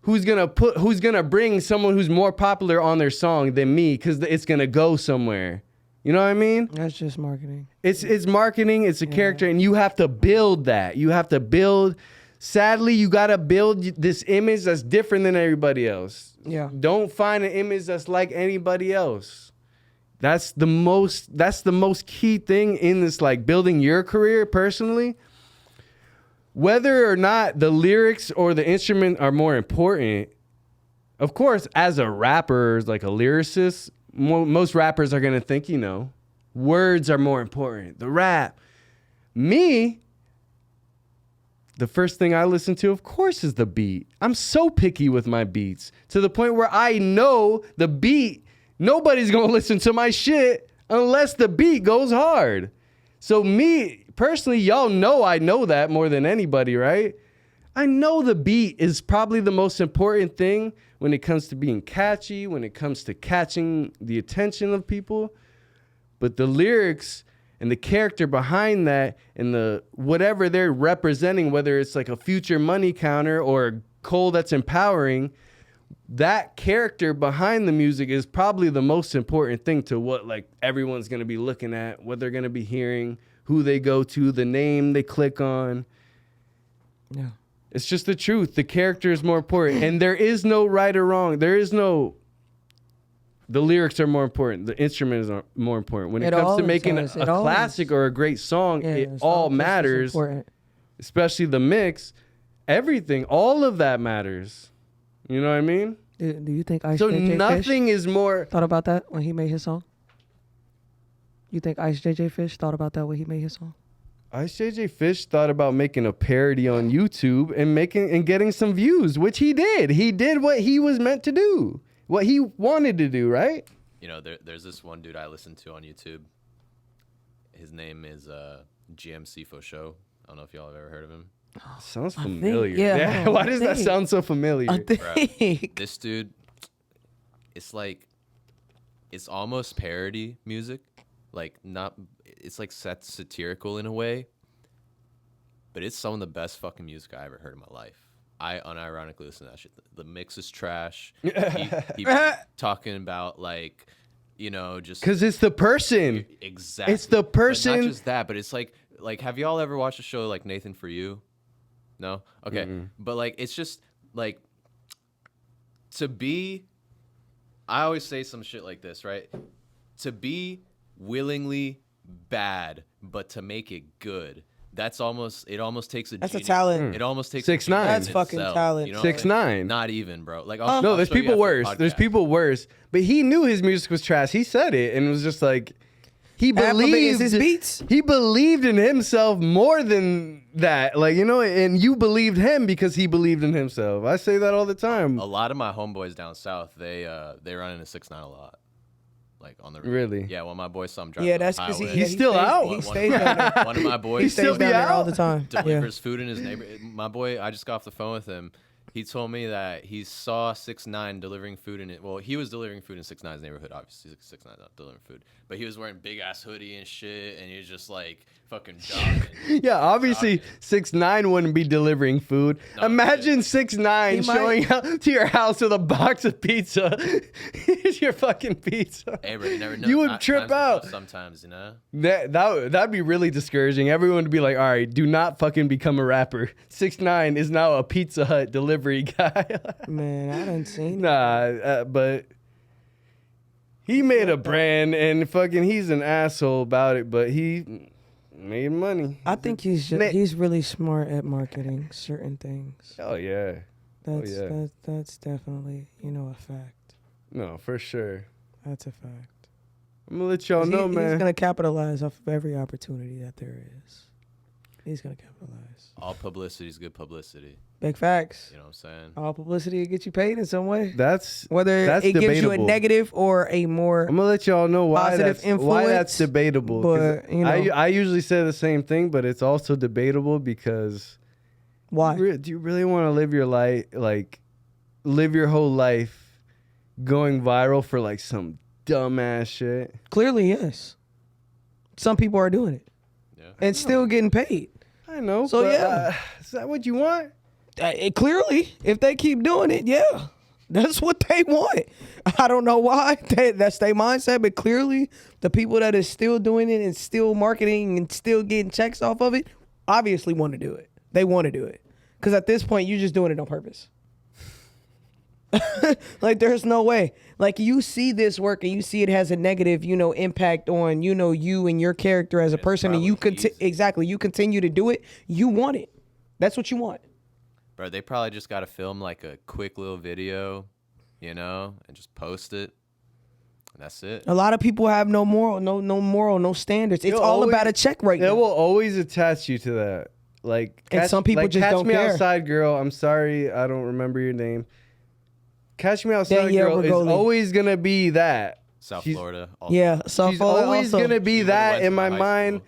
who's gonna bring someone who's more popular on their song than me because it's gonna go somewhere. You know what I mean? That's just marketing. It's marketing. It's a character, and you have to build that. You have to build. Sadly, you gotta build this image that's different than everybody else. Yeah. Don't find an image that's like anybody else. That's the most key thing in this, like building your career personally. Whether or not the lyrics or the instrument are more important, of course, as a rapper, like a lyricist, most rappers are going to think, words are more important. The rap. Me, the first thing I listen to, of course, is the beat. I'm so picky with my beats to the point where I know the beat, nobody's going to listen to my shit unless the beat goes hard. So me, personally, y'all know I know that more than anybody, right? I know the beat is probably the most important thing when it comes to being catchy, when it comes to catching the attention of people. But the lyrics and the character behind that and the whatever they're representing, whether it's like a future money counter or a Cole that's empowering, that character behind the music is probably the most important thing to what like everyone's going to be looking at, what they're going to be hearing, who they go to, the name they click on. Yeah. It's just the truth. The character is more important. And there is no right or wrong. The lyrics are more important. The instrument is more important. When it comes to making a classic or a great song, it all matters. Especially the mix. Everything. All of that matters. You know what I mean? Do you think Ice So JJ nothing Fish is more... thought about that when he made his song? You think Ice JJ Fish thought about that when he made his song? Ice JJ Fish thought about making a parody on YouTube and getting some views, which he did. He did what he was meant to do, what he wanted to do, right? There's this one dude I listen to on YouTube. His name is GMC for Show. I don't know if y'all have ever heard of him. Sounds familiar. Yeah. Why does that sound so familiar? This dude, it's almost parody music. It's like satirical in a way, but it's some of the best fucking music I ever heard in my life. I unironically listen to that shit. The mix is trash. He talking about just because it's the person. Exactly. It's the person. But not just that, but it's like have y'all ever watched a show like Nathan For You? No? Okay. Mm-hmm. But it's just to be, I always say some shit like this, right? To be willingly bad, but to make it good. It almost takes a That's genius. a talent. It almost takes 6ix9ine. That's fucking talent. 6ix9ine. Not even, bro. No, there's people worse. There's people worse. But he knew his music was trash. He said it and was just like, he believed his beats. He believed in himself more than that. And you believed him because he believed in himself. I say that all the time. A lot of my homeboys down south, they run into 6ix9ine a lot. On the really? Yeah, when my boy saw him driving. Yeah, that's because he's still out. He stays down there. One of my boys He still down there all the time. delivers food in his neighborhood. My boy, I just got off the phone with him. He told me that he saw 6ix9ine delivering food in it. Well, he was delivering food in 6ix9ine's neighborhood. Obviously, 6ix9ine not delivering food, but he was wearing big ass hoodie and shit, and he was just like fucking jogging. Yeah, obviously 6ix9ine wouldn't be delivering food. No, Imagine 6ix9ine showing up to your house with a box of pizza. Here's your fucking pizza. Hey, bro, you never know. You would trip out. Sometimes, you know. That'd be really discouraging. Everyone would be like, all right, do not fucking become a rapper. 6ix9ine is now a Pizza Hut delivery guy. Man, I done seen it. Nah, but he made a brand and fucking he's an asshole about it, but he made money. I think he's really smart at marketing certain things. Oh yeah. That's definitely, a fact. No, for sure. That's a fact. I'm gonna let y'all know, man. He's gonna capitalize off of every opportunity that there is. He's gonna capitalize. All publicity is good publicity. Big facts. You know what I'm saying? All publicity will get you paid in some way. That's Whether it gives you a negative or a more I'm gonna let y'all know why positive why that's influence, debatable. 'Cause but, I usually say the same thing, but it's also debatable because why? do you really want to live your life, like live your whole life going viral for like some dumbass shit? Clearly, yes. Some people are doing it. Yeah. And still getting paid. I know. So, but, yeah. Is that what you want? Clearly, if they keep doing it, yeah. That's what they want. I don't know why. That's their mindset, but clearly the people that is still doing it and still marketing and still getting checks off of it obviously want to do it. They want to do it. Because at this point, you're just doing it on purpose. Like, there's no way. Like, you see this work and you see it has a negative, impact on, you and your character as a person, and you you continue to do it. You want it. That's what you want. Bro, they probably just got to film like a quick little video, and just post it. And that's it. A lot of people have no moral, no standards. It's all about a check right now. It will always attach you to that. Like, and some people just Catch don't Me care. Outside Girl. I'm sorry, I don't remember your name. Catch Me Outside Girl is Regoli. always gonna be that. South Florida. Also. Yeah, South She's Florida always also. gonna be She that went in to my high mind.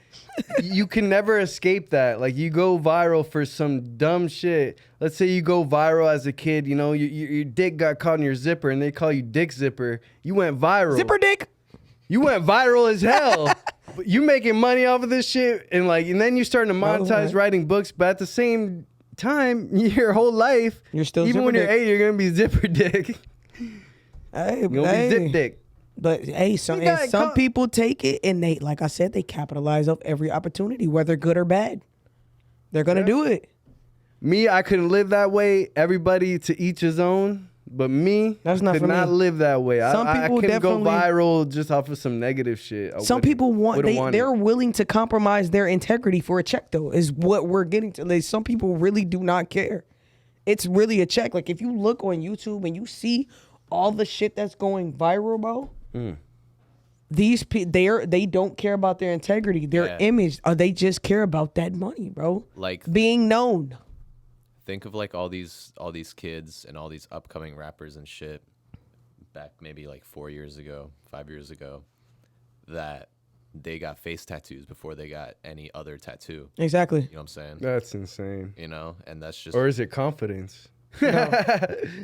You can never escape that. Like, you go viral for some dumb shit. Let's say you go viral as a kid. Your dick got caught in your zipper, and they call you Dick Zipper. You went viral. Zipper dick. You went viral as hell. But you making money off of this shit, and then you starting to monetize writing books. But at the same time, your whole life, You're still even zipper when you're dick. 8, you're gonna be zipper dick. Hey, You're gonna be zip dick. But hey, some people take it and they, like I said, they capitalize off every opportunity, whether good or bad. They're gonna do it. Me, I couldn't live that way. Everybody to each his own. But me, That's not could for me. not live that way. Some I people couldn't go definitely- viral just off of some negative shit. Some people they're willing to compromise their integrity for a check, though, is what we're getting to. Like, some people really do not care. It's really a check. Like, if you look on YouTube and you see all the shit that's going viral, bro, these people, they don't care about their integrity, their image, or they just care about that money, bro. Like, being known. think of like all these kids and all these upcoming rappers and shit back maybe like 4 years ago, 5 years ago, that they got face tattoos before they got any other tattoo. Exactly. You know what I'm saying? That's insane. And that's just... Or is it confidence? No.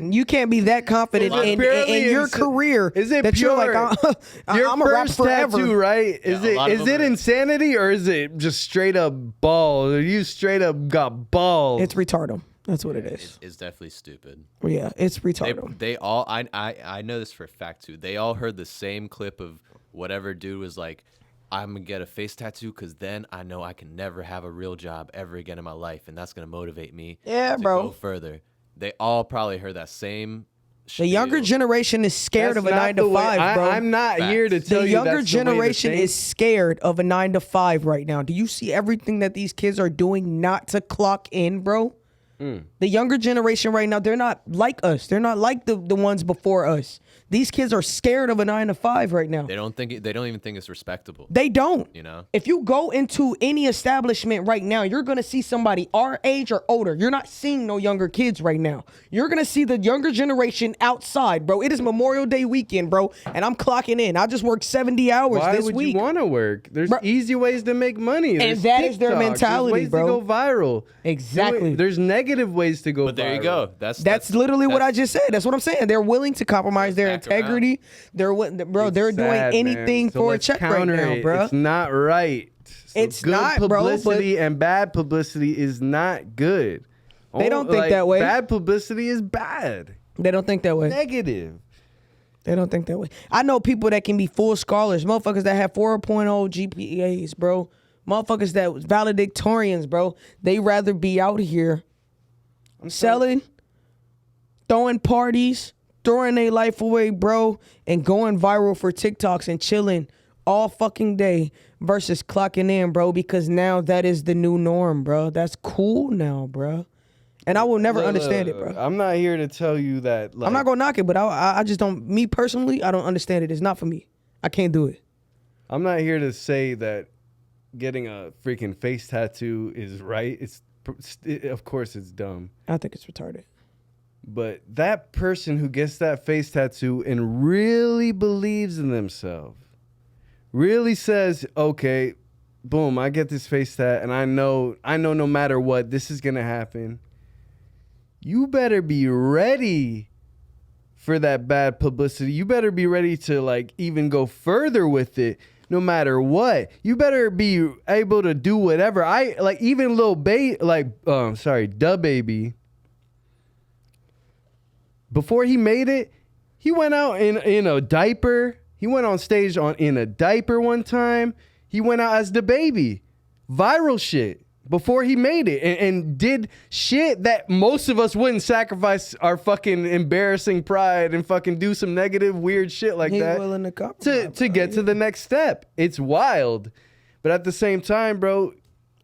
You can't be that confident in your career. Is it that pure? You're like, Your I'm a rap first forever. tattoo, right? Yeah, Is it insanity or is it just straight up balls? Or you straight up got balls? It's retardum. That's what it is. It's definitely stupid. Yeah, it's retardum. They all... I know this for a fact, too. They all heard the same clip of whatever dude was like, I'm going to get a face tattoo because then I know I can never have a real job ever again in my life, and that's going to motivate me to go further. They all probably heard that same The younger generation is scared of a 9 to 5, bro. I'm not here to tell you the younger that's the way to generation think. is scared of a 9 to 5 right now. Do you see everything that these kids are doing not to clock in, bro? The younger generation right now, they're not like us. They're not like the ones before us. These kids are scared of a 9 to 5 right now. They don't even think it's respectable. They don't. You know? If you go into any establishment right now, you're going to see somebody our age or older. You're not seeing no younger kids right now. You're going to see the younger generation outside, bro. It is Memorial Day weekend, bro, and I'm clocking in. I just worked 70 hours this week. Why would you want to work? There's easy ways to make money. And that is their mentality, There's ways bro. to go viral. Exactly. There's negative negative ways to go. But there you go. That's literally what I just said. That's what I'm saying. They're willing to compromise their integrity. They're doing anything for a check right now, bro. It's not right. So it's good not, bro. Publicity and bad publicity is not good. They don't think that way. Bad publicity is bad. They don't think that way. Negative. They don't think that way. I know people that can be full scholars, motherfuckers that have 4.0 GPAs, bro. Motherfuckers that valedictorians, bro. They rather be out here selling, throwing parties, throwing their life away, bro, and going viral for TikToks and chilling all fucking day versus clocking in, bro, because now that is the new norm, bro. That's cool now, bro. And I will never understand it, bro. I'm not here to tell you that. Like, I'm not gonna knock it, but I just don't. Me personally, I don't understand it. It's not for me. I can't do it. I'm not here to say that getting a freaking face tattoo is right. Of course it's dumb. I think it's retarded. But that person who gets that face tattoo and really believes in themselves, really says, okay, boom, I get this face tat, and I know no matter what, this is gonna happen. You better be ready for that bad publicity. You better be ready to like even go further with it, no matter what. You better be able to do whatever. Even Lil Da Baby. Before he made it, he went out in a diaper. He went on stage in a diaper one time. He went out as the baby. Viral shit. Before he made it and did shit that most of us wouldn't sacrifice our fucking embarrassing pride and fucking do some negative weird shit like that. He's willing to compromise, to get to the next step. It's wild. But at the same time, bro,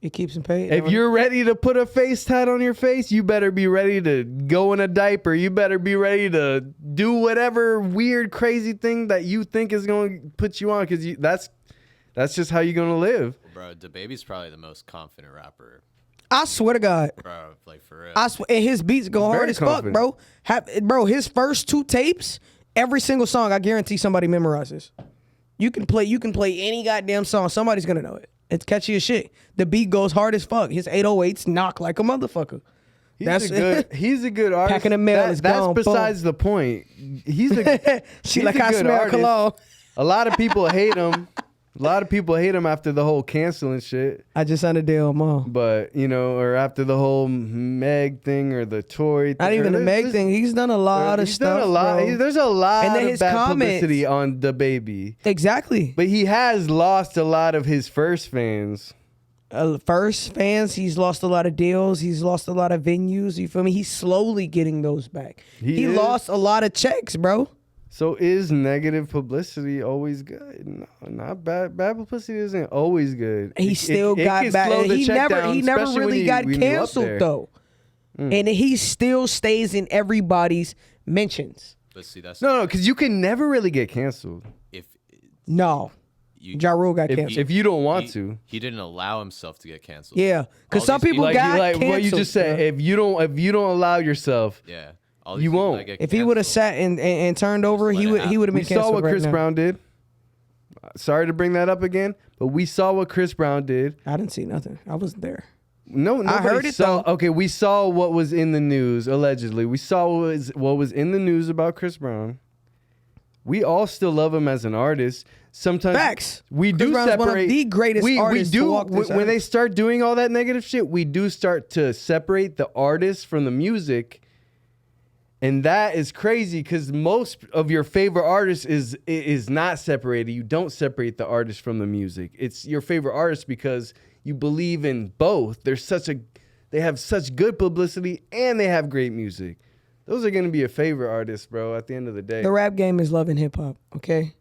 it keeps him paid. If you're ready to put a face tat on your face, you better be ready to go in a diaper. You better be ready to do whatever weird, crazy thing that you think is going to put you on, because that's just how you're going to live. Bro, DaBaby's probably the most confident rapper. I swear to God. Bro, like for real. I swear, and his beats go hard as fuck, bro. Bro, his first 2 tapes, every single song, I guarantee somebody memorizes. You can play any goddamn song. Somebody's going to know it. It's catchy as shit. The beat goes hard as fuck. His 808s knock like a motherfucker. He's a good artist. Packing a mail is gone. That's besides the point. He's a she like I smell cologne. A lot of people hate him. A lot of people hate him after the whole canceling shit. I just signed a deal, Mom. But, or after the whole Meg thing or the Tory thing. Not even the Meg thing. He's done a lot of stuff. There's a lot and then of his bad comments. publicity on DaBaby. Exactly. But he has lost a lot of his first fans. He's lost a lot of deals. He's lost a lot of venues. You feel me? He's slowly getting those back. He lost a lot of checks, bro. So is negative publicity always good? No, not bad. Bad publicity isn't always good. He still got back. He never really got canceled though, and he still stays in everybody's mentions. But see, that's no, because you can never really get canceled. Ja Rule got canceled. If you don't want to. He didn't allow himself to get canceled. Yeah, because some people got canceled. What you just said. If you don't allow yourself. Yeah. You won't. If he would have sat and turned over, he would have been canceled. We saw what Chris now. Brown did. Sorry to bring that up again, but we saw what Chris Brown did. I didn't see nothing. I wasn't there. No, I heard it though. Okay, we saw what was in the news allegedly. We saw what was in the news about Chris Brown. We all still love him as an artist. Sometimes facts. We do Brown's separate. One of the greatest artists to walk this when they start doing all that negative shit, we do start to separate the artist from the music. And that is crazy because most of your favorite artists is not separated. You don't separate the artist from the music. It's your favorite artist because you believe in both. They have such good publicity and they have great music. Those are going to be your favorite artists, bro, at the end of the day. The rap game is loving hip hop, okay?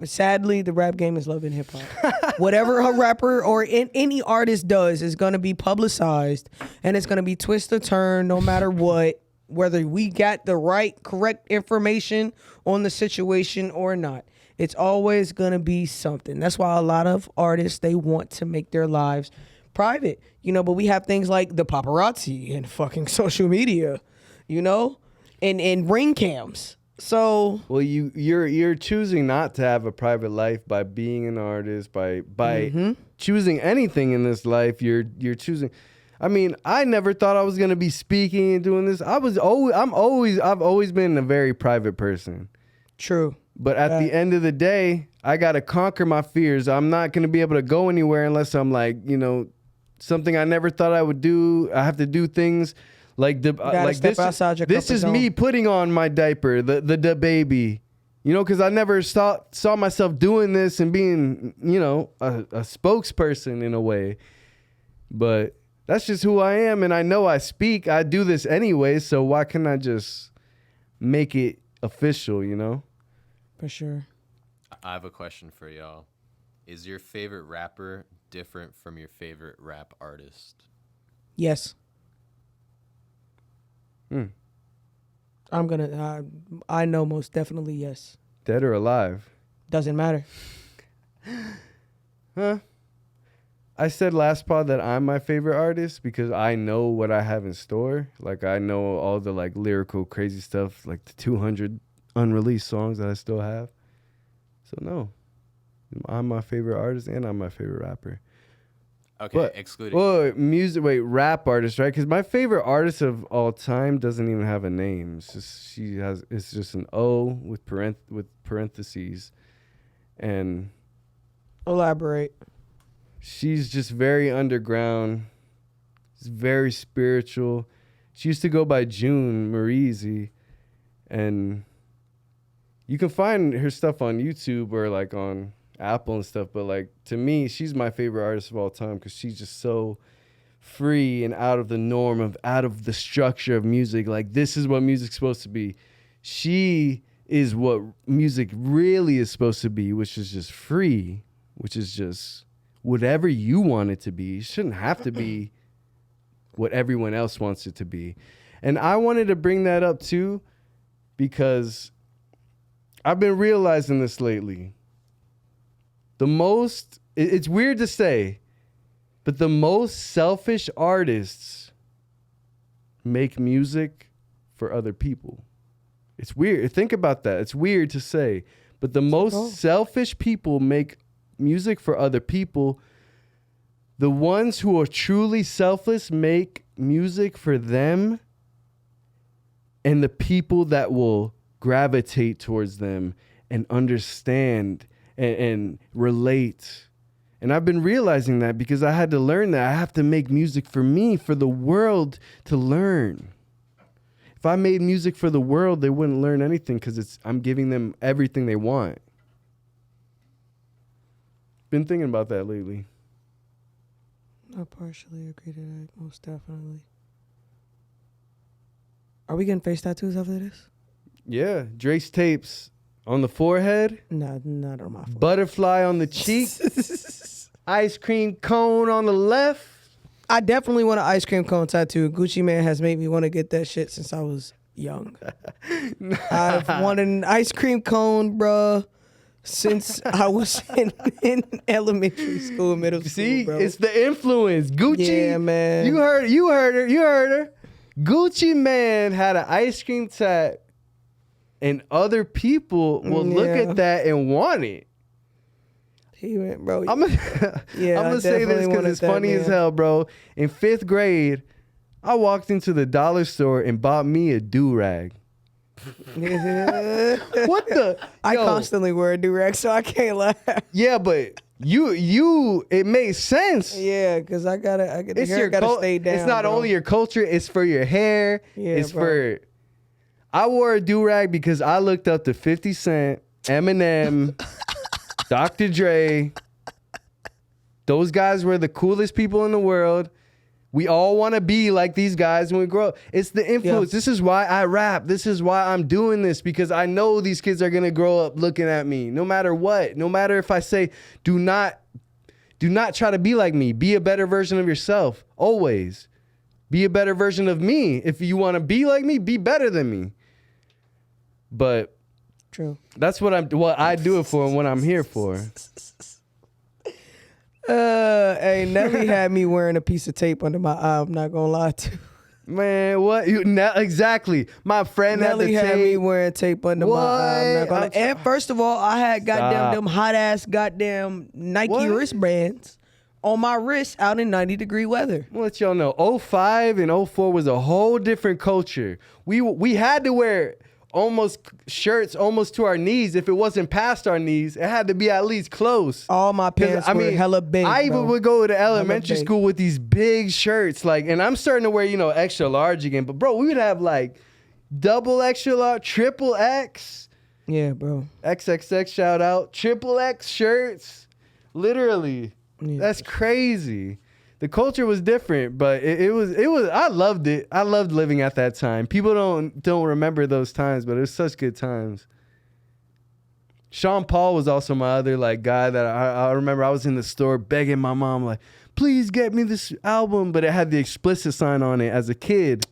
Sadly, the rap game is loving hip hop. Whatever a rapper or any artist does is going to be publicized and it's going to be twist or turn no matter what. Whether we got the correct information on the situation or not. It's always going to be something. That's why a lot of artists, they want to make their lives private, but we have things like the paparazzi and fucking social media, and ring cams. So, well, you're choosing not to have a private life by being an artist, by choosing anything in this life. You're choosing. I mean, I never thought I was gonna be speaking and doing this. I've always been a very private person. True. But at the end of the day, I gotta conquer my fears. I'm not gonna be able to go anywhere unless I'm like, something I never thought I would do. I have to do things like step outside your this comfort is zone. me putting on my diaper, the baby. Because I never saw myself doing this and being, a spokesperson in a way. But that's just who I am, and I know I speak. I do this anyway, so why can't I just make it official, For sure. I have a question for y'all. Is your favorite rapper different from your favorite rap artist? Yes. I'm gonna. I know most definitely yes. Dead or alive? Doesn't matter. Huh? I said last pod that I'm my favorite artist because I know what I have in store. Like I know all the like lyrical crazy stuff, like the 200 unreleased songs that I still have. So no, I'm my favorite artist and I'm my favorite rapper. Okay, But, excluding. rap artist, right? Because my favorite artist of all time doesn't even have a name. It's just an O with parentheses, and Elaborate. she's just very underground. She's very spiritual. She used to go by June Marizi, and you can find her stuff on YouTube or like on Apple and stuff. But like to me, she's my favorite artist of all time because she's just so free and out of the norm, out of the structure of music. Like this is what music's supposed to be. She is what music really is supposed to be, which is just free, which is just whatever you want it to be. It shouldn't have to be what everyone else wants it to be. And I wanted to bring that up too because I've been realizing this lately. It's weird to say, but the most selfish artists make music for other people. It's weird. Think about that. It's weird to say, but the most selfish people make music for other people. The ones who are truly selfless make music for them and the people that will gravitate towards them and understand and relate. And I've been realizing that because I had to learn that I have to make music for me, for the world to learn. If I made music for the world, they wouldn't learn anything because I'm giving them everything they want. Been thinking about that lately. I partially agree to that, most definitely. Are we getting face tattoos after this? Yeah, DRES tapes on the forehead. No, not on my phone. Butterfly on the cheek. Ice cream cone on the left. I definitely want an ice cream cone tattoo. Gucci Man has made me want to get that shit since I was young. I've wanted an ice cream cone, bruh, since I was in elementary school, middle school. See, bro. it's the influence. Gucci. Yeah, man. You heard her. Gucci Man had an ice cream tat, and other people will look at that and want it. He went, bro. I'm gonna say this because it's funny as hell, bro. In 5th grade, I walked into the dollar store and bought me a do-rag. What the? I Yo, constantly wear a do-rag, so I can't laugh. Yeah, but it makes sense. Yeah, because I gotta stay down. It's not bro. only your culture, it's for your hair. Yeah, it's bro. for. I wore a do-rag because I looked up to 50 Cent, Eminem, Dr. Dre. Those guys were the coolest people in the world. We all want to be like these guys when we grow up. It's the influence. Yeah. This is why I rap. This is why I'm doing this, because I know these kids are going to grow up looking at me no matter what. No matter if I say, do not try to be like me. Be a better version of yourself. Always. Be a better version of me. If you want to be like me, be better than me. But True. that's what I do it for and what I'm here for. Hey, Nelly had me wearing a piece of tape under my eye. I'm not gonna lie to you. Man, what? Exactly. My friend Nelly had the had me tape. wearing tape under my eye. I'm not gonna. What? And first of all, I had goddamn Stop. them hot ass goddamn Nike What? wristbands on my wrist out in 90-degree weather. I'll let y'all know, 05 and 04 was a whole different culture. We had to wear shirts almost to our knees. If it wasn't past our knees, it had to be at least close. All my pants were hella big, I even bro. would go to elementary school with these big shirts, and I'm starting to wear, extra large again. But bro, we would have double extra large, triple X. Yeah, bro. XXX shout out. Triple X shirts. Literally. Yeah. That's crazy. The culture was different, but it was I loved it. I loved living at that time. People don't remember those times, but it was such good times. Sean Paul was also my other guy that I remember. I was in the store begging my mom please get me this album, but it had the explicit sign on it as a kid.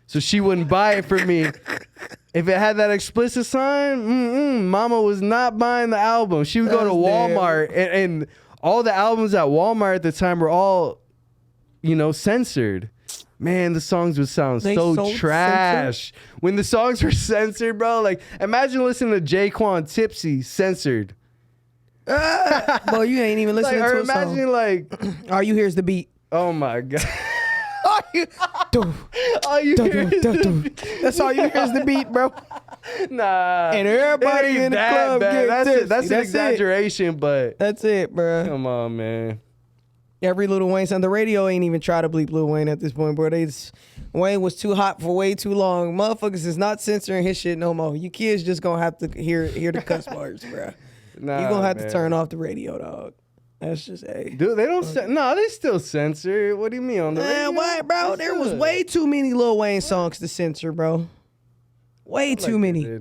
So she wouldn't buy it for me. If it had that explicit sign, mama was not buying the album. She would go to Walmart and all the albums at Walmart at the time were all censored. Man, the songs would sound so trash. Censored? When the songs were censored, bro, imagine listening to Jaquan Tipsy censored. Bro, you ain't even listening to a song. Imagine All you hear is the beat. Oh my God. All you hear is the beat. That's all you hear is the beat, bro. Nah. And everybody in the club gets this. That's an exaggeration, but that's it, bro. Come on, man. Every Lil Wayne song. The radio ain't even try to bleep Lil Wayne at this point, bro. Wayne was too hot for way too long. Motherfuckers is not censoring his shit no more. You kids just gonna have to hear the cuss words, bro. Nah, you gonna have to turn off the radio, dog. That's just Dude, they don't. No, they still censor. What do you mean on the radio? Man, why, bro? There was way too many Lil Wayne songs to censor, bro. Way too many.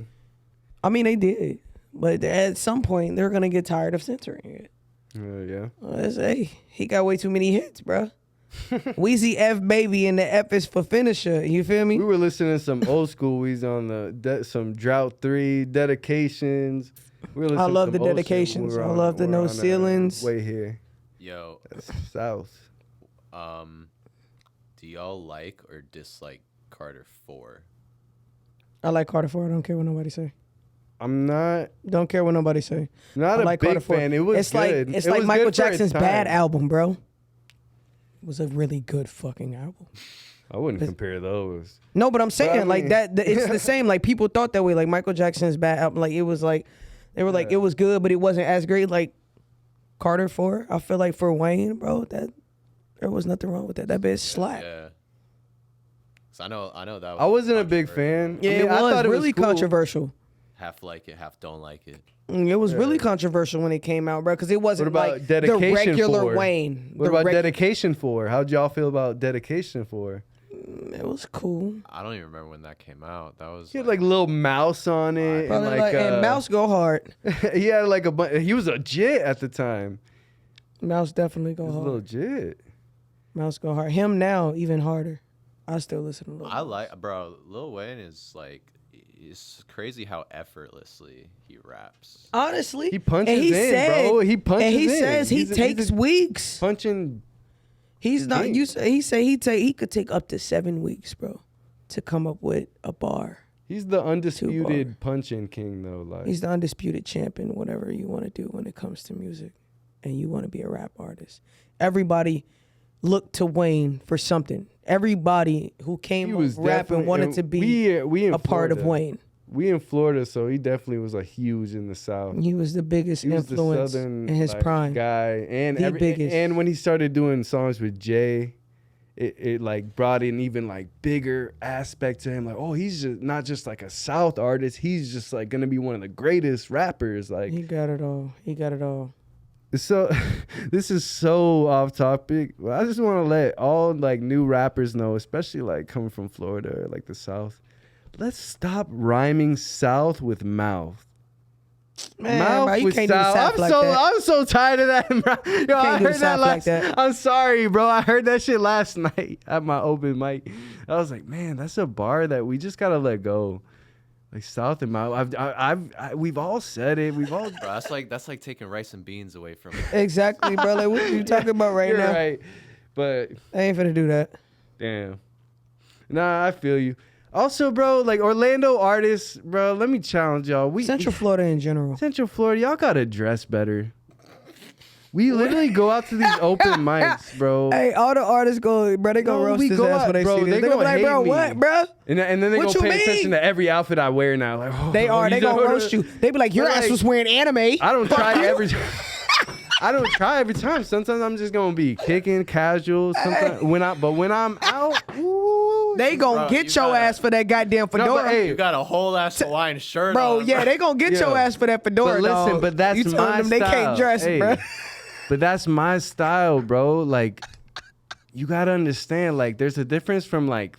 I mean, they did, but at some point they're gonna get tired of censoring it. Yeah. He got way too many hits, bro. Weezy F Baby and the F is for finisher. You feel me? We were listening to some old school Weezy on some Drought 3 dedications. I love the dedications. I love the No Ceilings. Way here. Yo. That's South. Do y'all like or dislike Carter 4? I like Carter 4. I don't care what nobody say. I'm not. Don't care what nobody say. Not a big fan. It was good. It's like Michael Jackson's Bad album, bro. It was a really good fucking album. I wouldn't compare those. No, but I'm saying it's the same. Like people thought that way. Like Michael Jackson's Bad album. Like it was they were it was good, but it wasn't as great. Like Carter 4. I feel like for Wayne, bro, that there was nothing wrong with that. That bitch slapped. Yeah. I know that. I wasn't a big fan. Yeah, I thought it was really controversial. Half like it, half don't like it. It was really controversial when it came out, bro, because it wasn't like the regular Wayne. What about Dedication 4? How'd y'all feel about Dedication 4? It was cool. I don't even remember when that came out. That was he had Lil Mouse on it, and Mouse go hard. He had he was a jit at the time. Mouse definitely go hard. He was legit. Mouse go hard. Him now even harder. I still listen to Lil Mouse. Bro. Lil Wayne is it's crazy how effortlessly he raps. Honestly, he punches bro. He punches in. And he says he takes weeks. Punching. He's not. He say he could take up to 7 weeks, bro, to come up with a bar. He's the undisputed punching king, though. He's the undisputed champion. Whatever you want to do when it comes to music, and you want to be a rap artist. Everybody looked to Wayne for something. Everybody who came up rapping wanted to be a part of Wayne. We in Florida, so he definitely was huge in the South. He was the biggest influence the Southern, in his prime guy, and the biggest. And when he started doing songs with Jay, it brought in even bigger aspect to him. He's just not just a South artist. He's just gonna be one of the greatest rappers. He got it all. He got it all. So this is so off topic. I just want to let all new rappers know, especially coming from Florida or the South. Let's stop rhyming South with mouth. Man, mouth bro, you with can't South. Do South that. I'm so tired of that. Yo, I heard that last. I'm sorry, bro. I heard that shit last night at my open mic. I was like, man, that's a bar that we just gotta let go. South and mouth. We've all said it. We've all. Bro, that's like taking rice and beans away from it. Exactly, bro. What are you talking about right now? Right, but I ain't finna do that. Damn. Nah, I feel you. Also, bro, Orlando artists, bro. Let me challenge y'all. Central Florida in general. Central Florida, y'all gotta dress better. We literally go out to these open mics, bro. Hey, all the artists go, bro. They gonna roast his ass when they see this. They gonna be like, bro, what, bro? And then they gonna pay attention to every outfit I wear now. Like, oh, They gonna roast you. They be like, your ass was wearing anime. I don't try every time. I don't try every time. Sometimes I'm just gonna be kicking casual. Sometimes when I'm out, ooh, they gonna get your ass for that goddamn fedora. No, but, hey, You got a whole ass Hawaiian shirt bro, on. yeah, they gonna get your ass for that fedora. But listen, dog. but that's you telling my them they style. can't dress, Hey, bro. But that's my style, bro. Like, you gotta understand. Like, there's a difference from like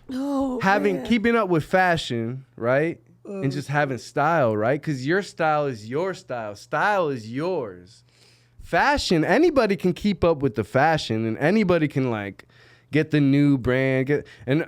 keeping up with fashion, right? And just having style, right? Because your style is your style. Style is yours. Fashion, anybody can keep up with the fashion, and anybody can like get the new brand. And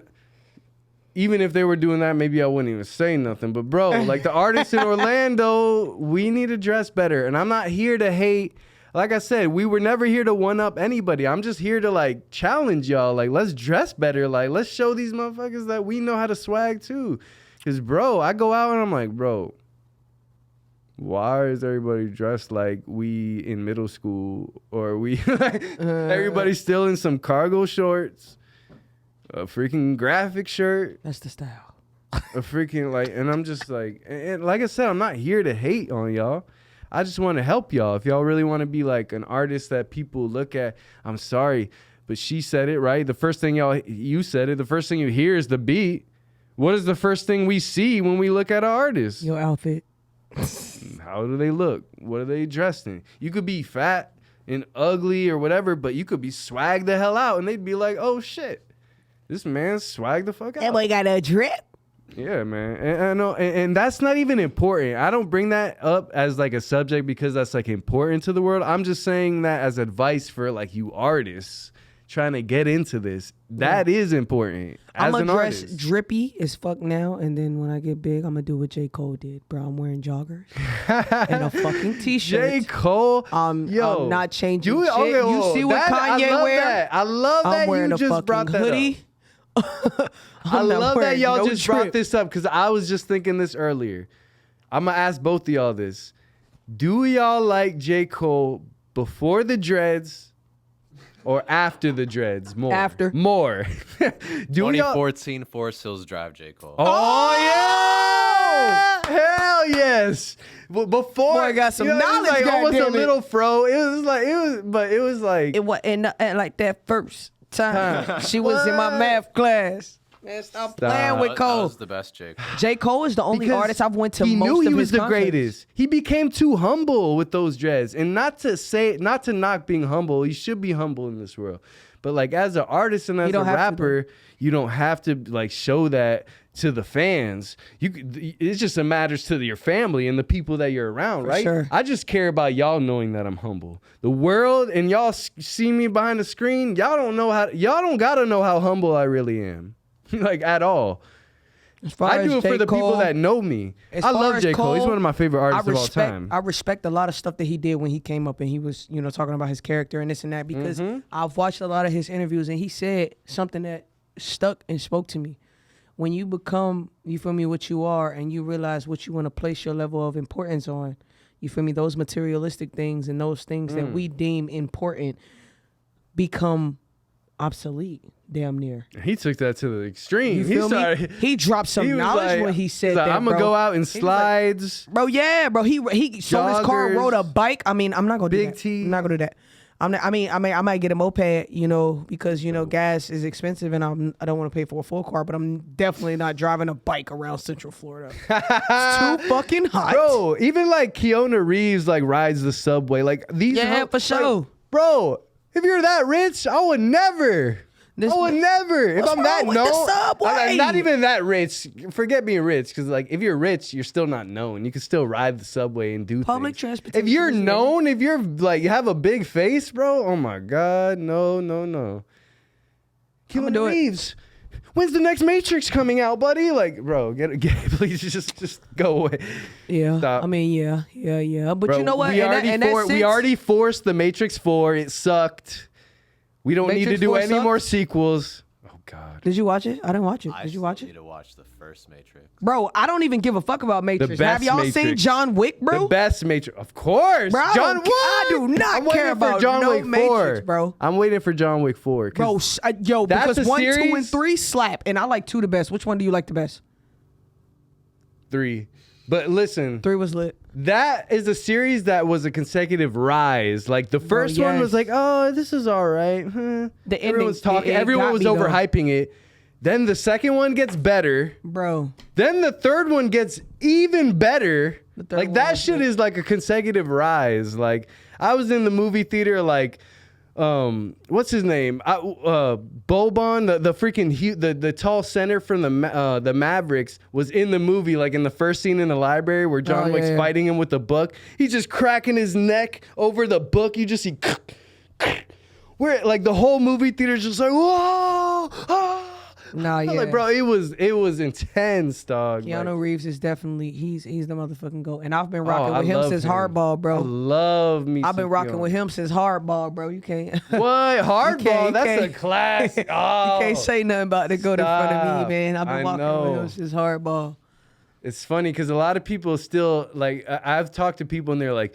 even if they were doing that, maybe I wouldn't even say nothing. But bro, like the artists in Orlando, we need to dress better. And I'm not here to hate. Like I said, we were never here to one up anybody. I'm just here to like challenge y'all. Like, let's dress better. Like, let's show these motherfuckers that we know how to swag too. Cause bro, I go out and I'm like, bro, why is everybody dressed like we in middle school, or we everybody's still in some cargo shorts, a freaking graphic shirt. That's the style. A freaking like, and I'm just like, and like I said, I'm not here to hate on y'all. I just want to help y'all. If y'all really want to be like an artist that people look at, I'm sorry, but she said it right. The first thing you said it. The first thing you hear is the beat. What is the first thing we see when we look at an artist? Your outfit. How do they look? What are they dressed in? You could be fat and ugly or whatever, but you could be swagged the hell out, and they'd be like, "Oh shit, this man's swagged the fuck out." That boy got a drip. Yeah, man. And I know, and that's not even important. I don't bring that up as like a subject because that's like important to the world. I'm just saying that as advice for like you artists trying to get into this. That is important. I'm an gonna dress artist. drippy as fuck now, and then when I get big, I'm gonna do what J. Cole did, bro. I'm wearing joggers and a fucking t-shirt. J. Cole, I'm not changing Do it. shit. Okay, You see what Kanye wear? I love that I'm wearing you a just fucking brought that hoodie. up. I love that y'all just brought this up because I was just thinking this earlier. I'm gonna ask both of y'all this. Do y'all like J. Cole before the dreads or after the dreads? More. After. More. Do y'all? 2014 Forest Hills Drive, J. Cole. Oh yeah! Hell yes! Before Boy, I got some it was knowledge, like almost a goddammit. little fro. It was like It was and like that first time she was in my math class. Man, stop playing with That Cole. was the best J. Cole. J. Cole is the only because artist I've went to he most knew he of was his the concerts. greatest. He became too humble with those dreads, and not to knock being humble. You should be humble in this world, but like as an artist and as a rapper, you don't have to like show that to the fans. It just matters to your family and the people that you're around, right? Sure. I just care about y'all knowing that I'm humble. The world and y'all see me behind the screen. Y'all don't gotta know how humble I really am. Like at all. I do it for the people that know me. I love J. Cole. He's one of my favorite artists of all time. I respect a lot of stuff that he did when he came up and he was, talking about his character and this and that because I've watched a lot of his interviews and he said something that stuck and spoke to me. When you become, you feel me, what you are and you realize what you want to place your level of importance on, you feel me, those materialistic things and those things that we deem important become obsolete. Damn near. He took that to the extreme. You feel me? He dropped some knowledge when he said that. I'm gonna go out in slides. Bro, yeah, bro. He sold his car, rode a bike. I mean, I'm not gonna do that. Big T. I'm not gonna do that. I might get a moped, because gas is expensive and I don't want to pay for a full car, but I'm definitely not driving a bike around Central Florida. It's too fucking hot. Bro, even like Keanu Reeves like rides the subway. Like these for sure. Like, bro, if you're that rich, I would never. If I'm that known, I'm not even that rich. Forget being rich, because like if you're rich, you're still not known. You can still ride the subway and do public things. transportation. If you're known, if you're like you have a big face, bro. Oh my God, no. Keanu Reeves, when's the next Matrix coming out, buddy? Like, bro, get please just go away. Yeah, Stop. I mean, yeah. But Bro, you know what? We already forced the Matrix 4. It sucked. We don't need to do any more sequels. Oh God. Did you watch it? I didn't watch it. I Did you watch still it? need to watch the first Matrix. Bro, I don't even give a fuck about Matrix. best Have y'all seen Matrix. John Wick, bro? The best Matrix. Of course. Bro, I do not I'm waiting care for about John no Wick 4. Matrix, bro. I'm waiting for John Wick 4. Bro, that's because a 1, 2, series? and 3 slap, and I like 2 the best. Which one do you like the best? 3. But listen, 3 was lit. that is a series that was a consecutive rise. Like the first one yes. was like, oh, this is all right. The Everyone was ending, talking. it Everyone got was me, though. overhyping it. Then the second one gets better. Bro. Then the third one gets even better. third Like one that was shit lit. is like a consecutive rise. Like I was in the movie theater like what's his name? Boban, the freaking the tall center from the Mavericks was in the movie, like in the first scene in the library where John Wick's fighting him with the book. He's just cracking his neck over the book. You just see where like the whole movie theater's just like, whoa, ah. Nah, yeah. Like, bro, it was intense, dog. Keanu Like, Reeves is definitely he's the motherfucking GOAT. And I've been rocking I with him love since him. Hardball, I bro. love me. I've been rocking with him since Hardball, bro. You can't What? Hardball? can't- That's a can't- classic. Oh, you can't say nothing about the GOAT in front of Stop. me, man. I've I been rocking know. with him since Hardball. It's funny because a lot of people still like. I've talked to people and they're like,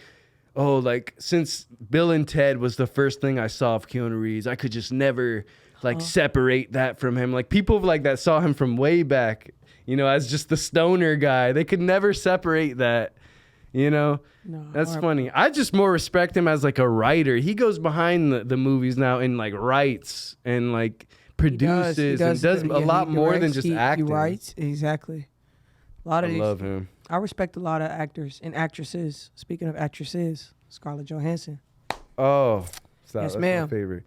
"Oh, like since Bill and Ted was the first thing I saw of Keanu Reeves, I could just never like separate that from him." Like people like that saw him from way back, you know, as just the stoner guy. They could never separate that, you know. No, That's funny. I just more respect him as like a writer. He goes behind the movies now and like writes and like produces and does a lot more than just acting. He writes, exactly. A lot of I these. love him. I respect a lot of actors and actresses. Speaking of actresses, Scarlett Johansson. Oh, that's ma'am. my favorite.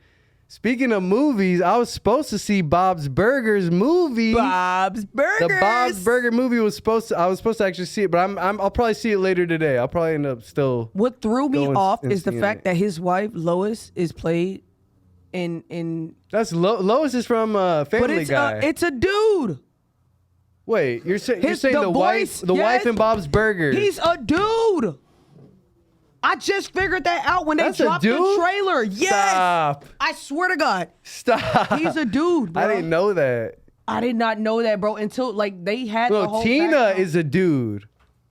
Speaking of movies, I was supposed to see Bob's Burgers movie. Bob's Burgers. The Bob's Burger movie was I was supposed to actually see it, but I'll probably see it later today. I'll probably end up still. What threw me going off and is the seeing fact it. that his wife Lois is played in. That's Lois is from But Family Guy. it's a dude. Wait, you're saying The the voice, wife yes. in Bob's Burgers? He's a dude. I just figured that out when they That's a dropped the dude? trailer. Yes. Stop. I swear to God. Stop. He's a dude, bro. I didn't know that. I did not know that, bro, until like they had the Bro, whole Tina background. is a dude.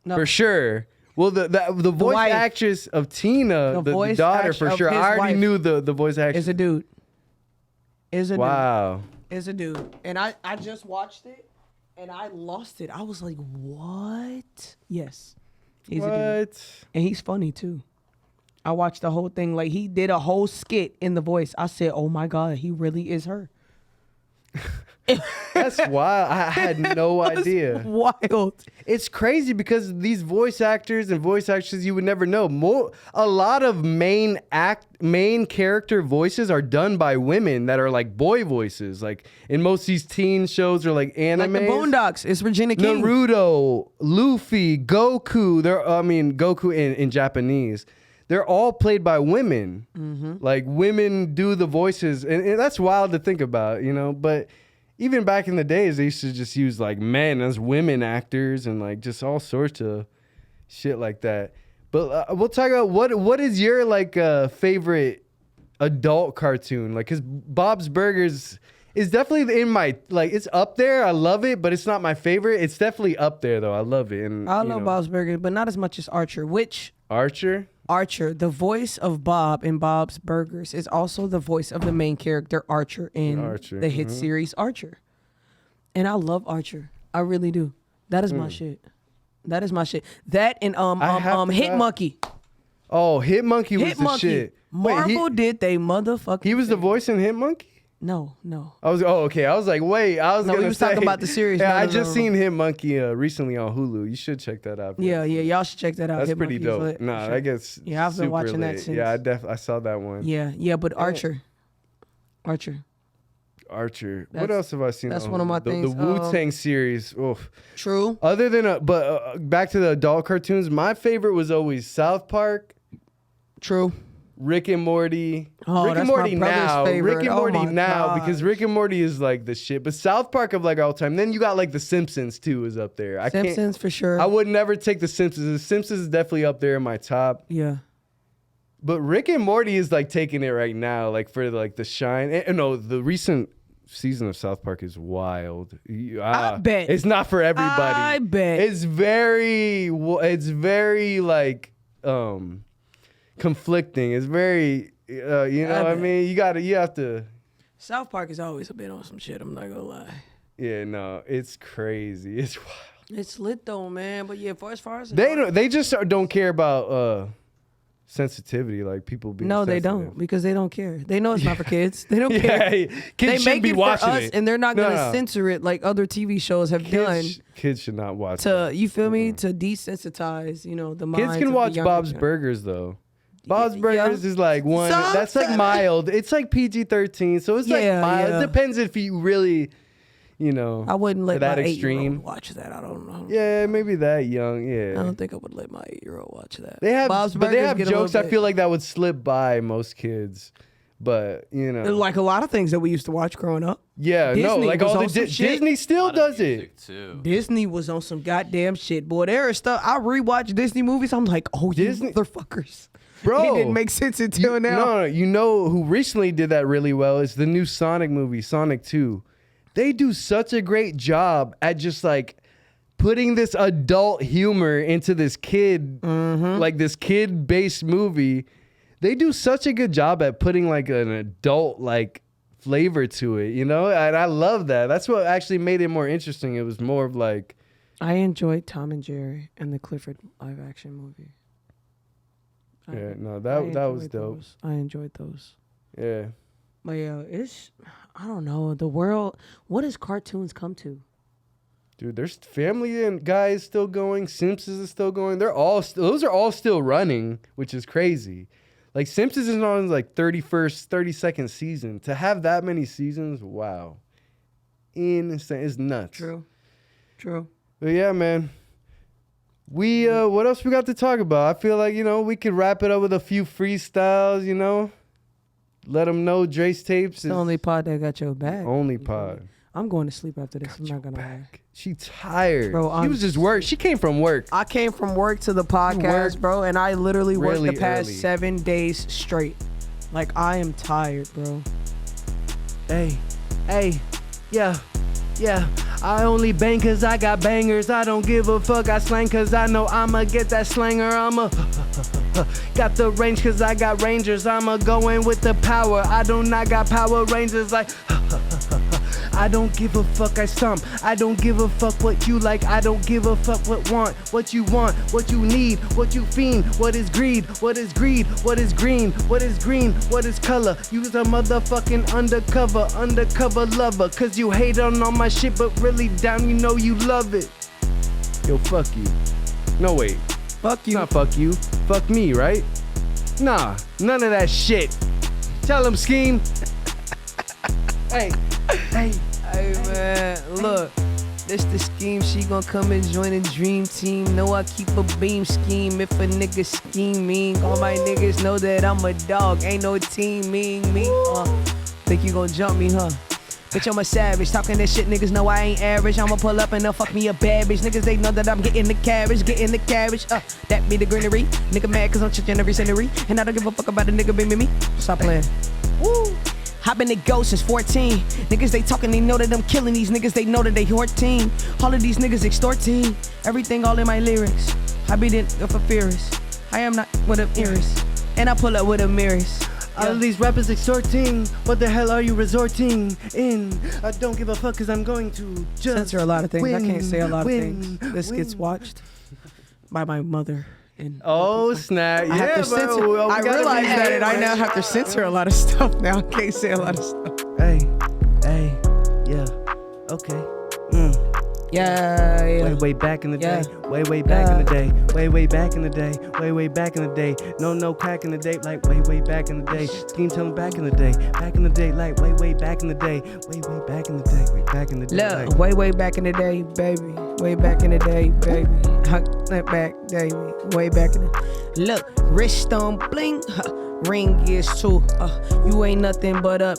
No. For sure. Well, the voice wife. actress of Tina, the voice daughter, act- for of sure. his I already wife knew the voice actress. is a dude. Is a dude. Wow. Is a dude. And I just watched it and I lost it. I was like, what? Yes. He's a dude. What? And he's funny too. I watched the whole thing. Like he did a whole skit in the voice. I said, oh my God, he really is her. That's wild. I had no idea. Wild. It's crazy because these voice actors and voice actresses you would never know. A lot of main character voices are done by women that are like boy voices. Like in most of these teen shows or like anime. Like the Boondocks. It's Regina King. Naruto, Luffy, Goku. Goku in Japanese. They're all played by women. Mm-hmm. Like women do the voices, and that's wild to think about, you know. But even back in the days, they used to just use like men as women actors and like just all sorts of shit like that. But we'll talk about what is your like favorite adult cartoon? Like, cause Bob's Burgers is definitely in my like it's up there. I love it, but it's not my favorite. It's definitely up there though. I love it. And I you love know, Bob's Burgers, but not as much as Archer. Which Archer. the voice of Bob in Bob's Burgers, is also the voice of the main character Archer in Archer, the hit series Archer. And I love Archer. I really do. That is my shit. That is my shit. That and Hit Monkey. Oh, Hit Monkey was Hit the Monkey. shit. Wait, Marvel did they motherfucking. he was the voice in Hit Monkey? No. Okay. I was like, wait. I was No, gonna he was say, talking about the series. Yeah, No, I no, just no. seen Hit Monkey recently on Hulu. You should check that out. Yeah, y'all should check that out. That's Hit pretty Monkey's dope. lit, for Nah, sure. that gets Yeah, I've been super watching that lit. since. Yeah, I saw that one. Yeah, but Archer. What That's- else have I seen? that's one of my the things. The Wu-Tang series. Oof. True. Other than back to the adult cartoons, my favorite was always South Park, True. Rick and Morty. Oh, Rick and that's my Morty brother's now. favorite. Rick and Oh Morty my now gosh. because Rick and Morty is like the shit. But South Park of like all time. Then you got like the Simpsons too is up there. Simpsons for sure. I would never take the Simpsons. The Simpsons is definitely up there in my top. Yeah. But Rick and Morty is like taking it right now, like for like the shine. And, no, the recent season of South Park is wild. I bet. It's not for everybody. I bet. It's very like conflicting. It's very you know what I mean? You have to. South Park has always been on some shit, I'm not gonna lie. Yeah, no, it's crazy. It's wild. It's lit though, man. But yeah, as far as They just don't care about sensitivity, like people being No, they sensitive. don't, because they don't care. They know it's not for kids. They don't care. Kids They shouldn't make be it watching for us, it. and they're not gonna No. censor it like other TV shows have done. Kids should not watch To it. you feel me? To desensitize, the minds. Kids can of watch the younger Bob's gen- Burgers though. Bob's Yeah. Burgers is like one. Some That's like stuff. mild. It's like PG-13, so it's like Yeah, mild. yeah. It depends if you really, I wouldn't let that my extreme. 8-year-old watch that. I don't know. Yeah, maybe that young. I Yeah, don't think I would let my 8-year-old watch that. they have, Bob's but they Burgers have get a little jokes. I bit- feel like that would slip by most kids, but like a lot of things that we used to watch growing up. yeah, no, Disney like was all the on some shit. Disney still does it. Music, too. Disney was on some goddamn shit, boy. There is stuff. I rewatch Disney movies. I'm like, oh, Disney- you motherfuckers. Bro, It didn't make sense until now. No, you know who recently did that really well is the new Sonic movie, Sonic 2. They do such a great job at just like putting this adult humor into this kid, like this kid-based movie. They do such a good job at putting like an adult like flavor to it, And I love that. That's what actually made it more interesting. It was more of like, I enjoyed Tom and Jerry and the Clifford live action movie. yeah, no, that was enjoyed dope. those. I enjoyed those. Yeah. But yeah, I don't know. The world, what does cartoons come to? Dude, there's Family and Guy is still going. Simpsons is still going. Those are all still running, which is crazy. Like Simpsons is on like 32nd season. To have that many seasons, wow. Insane. It's nuts. True. But yeah, man. We what else we got to talk about? I feel like, we could wrap it up with a few freestyles, Let them know Dre's Tapes It's is the only pod that got your back. only pod. I'm going to sleep after this. I'm not gonna lie. Back. She tired. Bro, She was just work. She came from work. I came from work to the podcast, worked bro, and I literally worked really the past early. 7 days straight. Like, I am tired, bro. Hey, yeah. I only bang cause I got bangers. I don't give a fuck. I slang cause I know I'ma get that slanger. Got the range cause I got rangers. I'ma go in with the power. I do not got Power Rangers like I don't give a fuck, I stomp. I don't give a fuck what you like. I don't give a fuck what you want, what you need, what you fiend. What is greed? What is greed? What is green? What is green? What is color? You's a motherfucking undercover lover. Cause you hate on all my shit, but really down, you love it. Yo, fuck you. No, wait. Fuck you. Not fuck you. Fuck me, right? Nah, none of that shit. Tell him, Scheme. Hey, man, look. This the scheme, she gon' come and join the dream team. Know I keep a beam scheme if a nigga scheming. All my niggas know that I'm a dog, ain't no teaming me. Think you gon' jump me, huh? Bitch, I'm a savage, talking that shit, niggas know I ain't average. I'ma pull up and they'll fuck me a bad bitch. Niggas, they know that I'm getting the carriage. That be the greenery. Nigga mad cause I'm changing every scenery. And I don't give a fuck about a nigga being me. Stop playing. Woo! I've been a ghost since 14. Niggas, they talking, they know that I'm killing these niggas. They know that they 14. All of these niggas extorting. Everything all in my lyrics. I be then for fearless. I am not what a iris. And I pull up with a mirrors. All of these rappers extorting. What the hell are you resorting in? I don't give a fuck cause I'm going to just Censor a lot of things. win, I can't say a lot of win, things. This gets win. watched by my mother. And Oh snap! I have to censor. I realize that, and I now have to censor a lot of stuff now. I can't say a lot of stuff. Hey, yeah, okay. Yeah. Way back in the day. Yeah. Way back in the day. Way back in the day. Way back in the day. No crack in the day. Like way back in the day. Scheme tell 'em back in the day. Back in the day. Like way back in the day. Way back in the day. Way back in the day. Look, way back in the day, baby. Way back in the day, baby. That back, baby. Way back in the. Look, wrist on bling. Ring is too. You ain't nothing but up.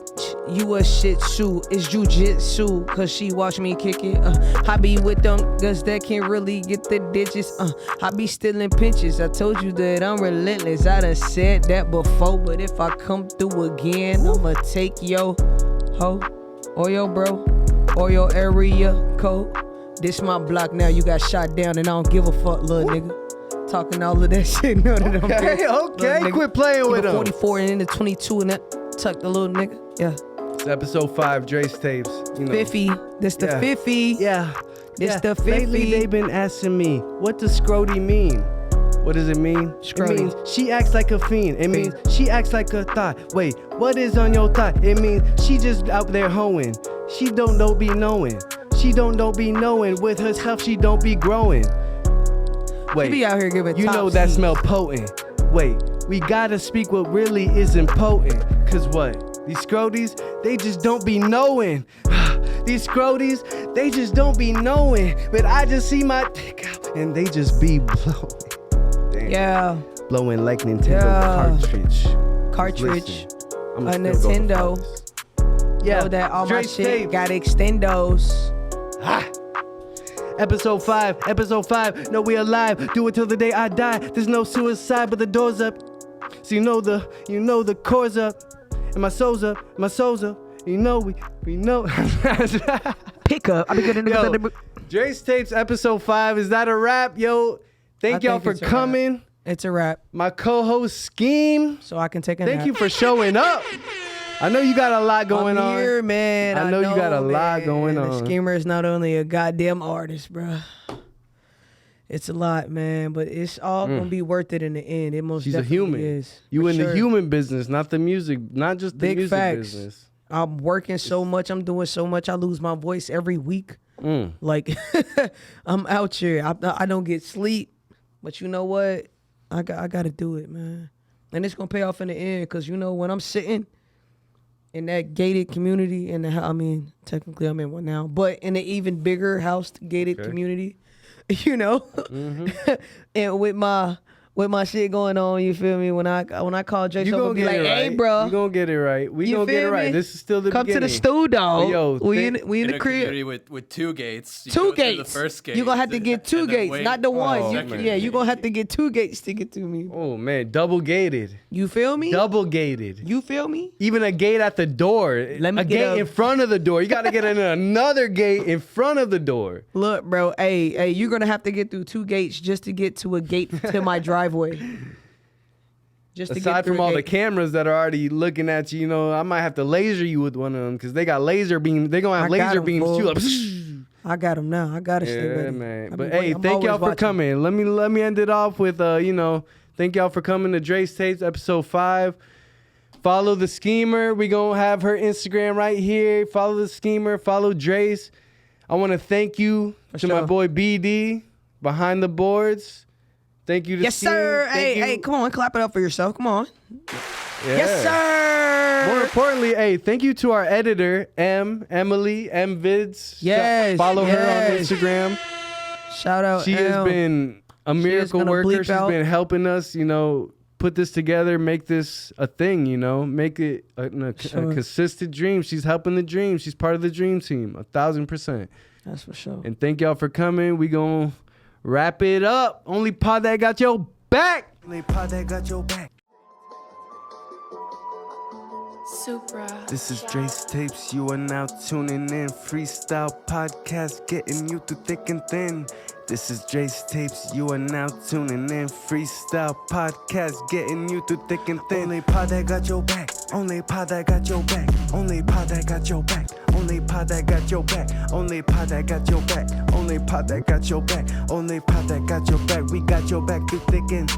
You a shih tzu. It's jujitsu. Cause she watch me kick it. I be with them guys that can't really get the digits. I be stealing pinches. I told you that I'm relentless. I done said that before. But if I come through again, I'ma take yo ho. or your bro, or your area code. This my block now. You got shot down, and I don't give a fuck, little nigga. Talking all of that shit. None of them Okay, quit playing with Keep a him. 44 and then the 22 and that tuck the little nigga. Yeah. It's episode 5, Dre's tapes. You know. Fiffy. This the Yeah. Fiffy. Yeah. This yeah. the Lately 50. they've been asking me, what does scrody mean? What does it mean? Scrody. It means she acts like a fiend. It means she acts like a thought. Wait, what is on your thought? It means she just out there hoeing. She don't be knowing. She don't be knowing. With herself, she don't be growing. Wait, She be out here giving you top know that C's. smell potent. Wait, we gotta speak what really is important. Cause what? These scroties, they just don't be knowing. These scroties, they just don't be knowing. But I just see my dick out and they just be blowing. Damn. Yeah. Blowing like Nintendo Yeah. cartridge. Cartridge. I'ma A still go Nintendo. for this. Yeah, Know that all my Dre's shit tapes. got extendos. Episode 5, no, we alive. Do it till the day I die. There's no suicide, but the door's up. So you know the core's up. And my soul's up. You know we know. Pick up. I be getting Yo, Dre's Tapes episode 5. Is that a wrap? Yo, thank y'all think for it's a coming. It's a wrap. My co-host Scheme. So I can take a Thank nap. you for showing up. I know you got a lot going I'm on. here, man. I know you got a lot man. going The on. Schemer is not only a goddamn artist, bro. It's a lot, man, but it's all gonna be worth it in the end. It most She's a definitely human. is. You for in sure. the human business, not the music, not just the Big music facts. business. I'm working so much. I'm doing so much. I lose my voice every week. Mm. Like I'm out here. I don't get sleep, but you know what? I got to do it, man. And it's gonna pay off in the end, because you know when I'm sitting in that gated community, I mean, technically I'm in one now, but in an even bigger house gated community, you know, and with my shit going on, you feel me? When I call Jay, You so gonna gonna be get like, it right. hey, bro, You gonna get it right. We You gonna get it feel right. me? This is still the come beginning. to the stew, dog. Yo, we thank- in in the a crib. community with 2 gates. You Two go through gates. The first gate. You're gonna have to get 2 and then gates, wait. not the one. Oh, You- man. yeah, you're gonna have to get 2 gates to get to me. Oh man, double gated. You feel me? Double gated. You feel me? Even a gate at the door. Let me a get gate up. in front of the door. You gotta get in another gate in front of the door. Look, bro. Hey, you're gonna have to get through 2 gates just to get to a gate to my driveway. Just to Aside get through from a all the gate. cameras that are already looking at you, you know, I might have to laser you with one of them because they got laser beams. They gonna have I got laser 'em, beams fool. too. Like, I got him now. I gotta stay yeah, ready. man. I But be hey, waiting. I'm thank y'all always for watching. coming. Let me end it off with thank y'all for coming to Dre's Tapes episode 5. Follow the Schemer. We gonna have her Instagram right here. Follow the Schemer. Follow Dre's. I want to thank you to my sure. boy BD behind the boards. Thank you to Yes, Scheme. sir. Thank you. Hey, come on, clap it up for yourself. Come on. Yeah. Yes, sir. More importantly, hey, thank you to our editor, Emily Vids. Yes, Follow her on yes. Instagram. Shout out. She has been a miracle gonna worker. bleep She's out. been helping us, put this together, make this a thing, make it a Sure. consistent dream. She's helping the dream. She's part of the dream team, 1,000%. That's for sure. And thank y'all for coming. We gonna wrap it up. Only pod that got your back. Only pod that got your back. Supra. This is Dre's Tapes. You are now tuning in. Freestyle podcast, getting you through thick and thin. This is Dre's Tapes. You are now tuning in. Freestyle podcast, getting you through thick and thin. Only pod that got your back. Only pod that got your back. Only pod that got your back. Only pod that got your back. Only pod that got your back. Only pod that got your back. Only pod that got your back. We got your back through thick and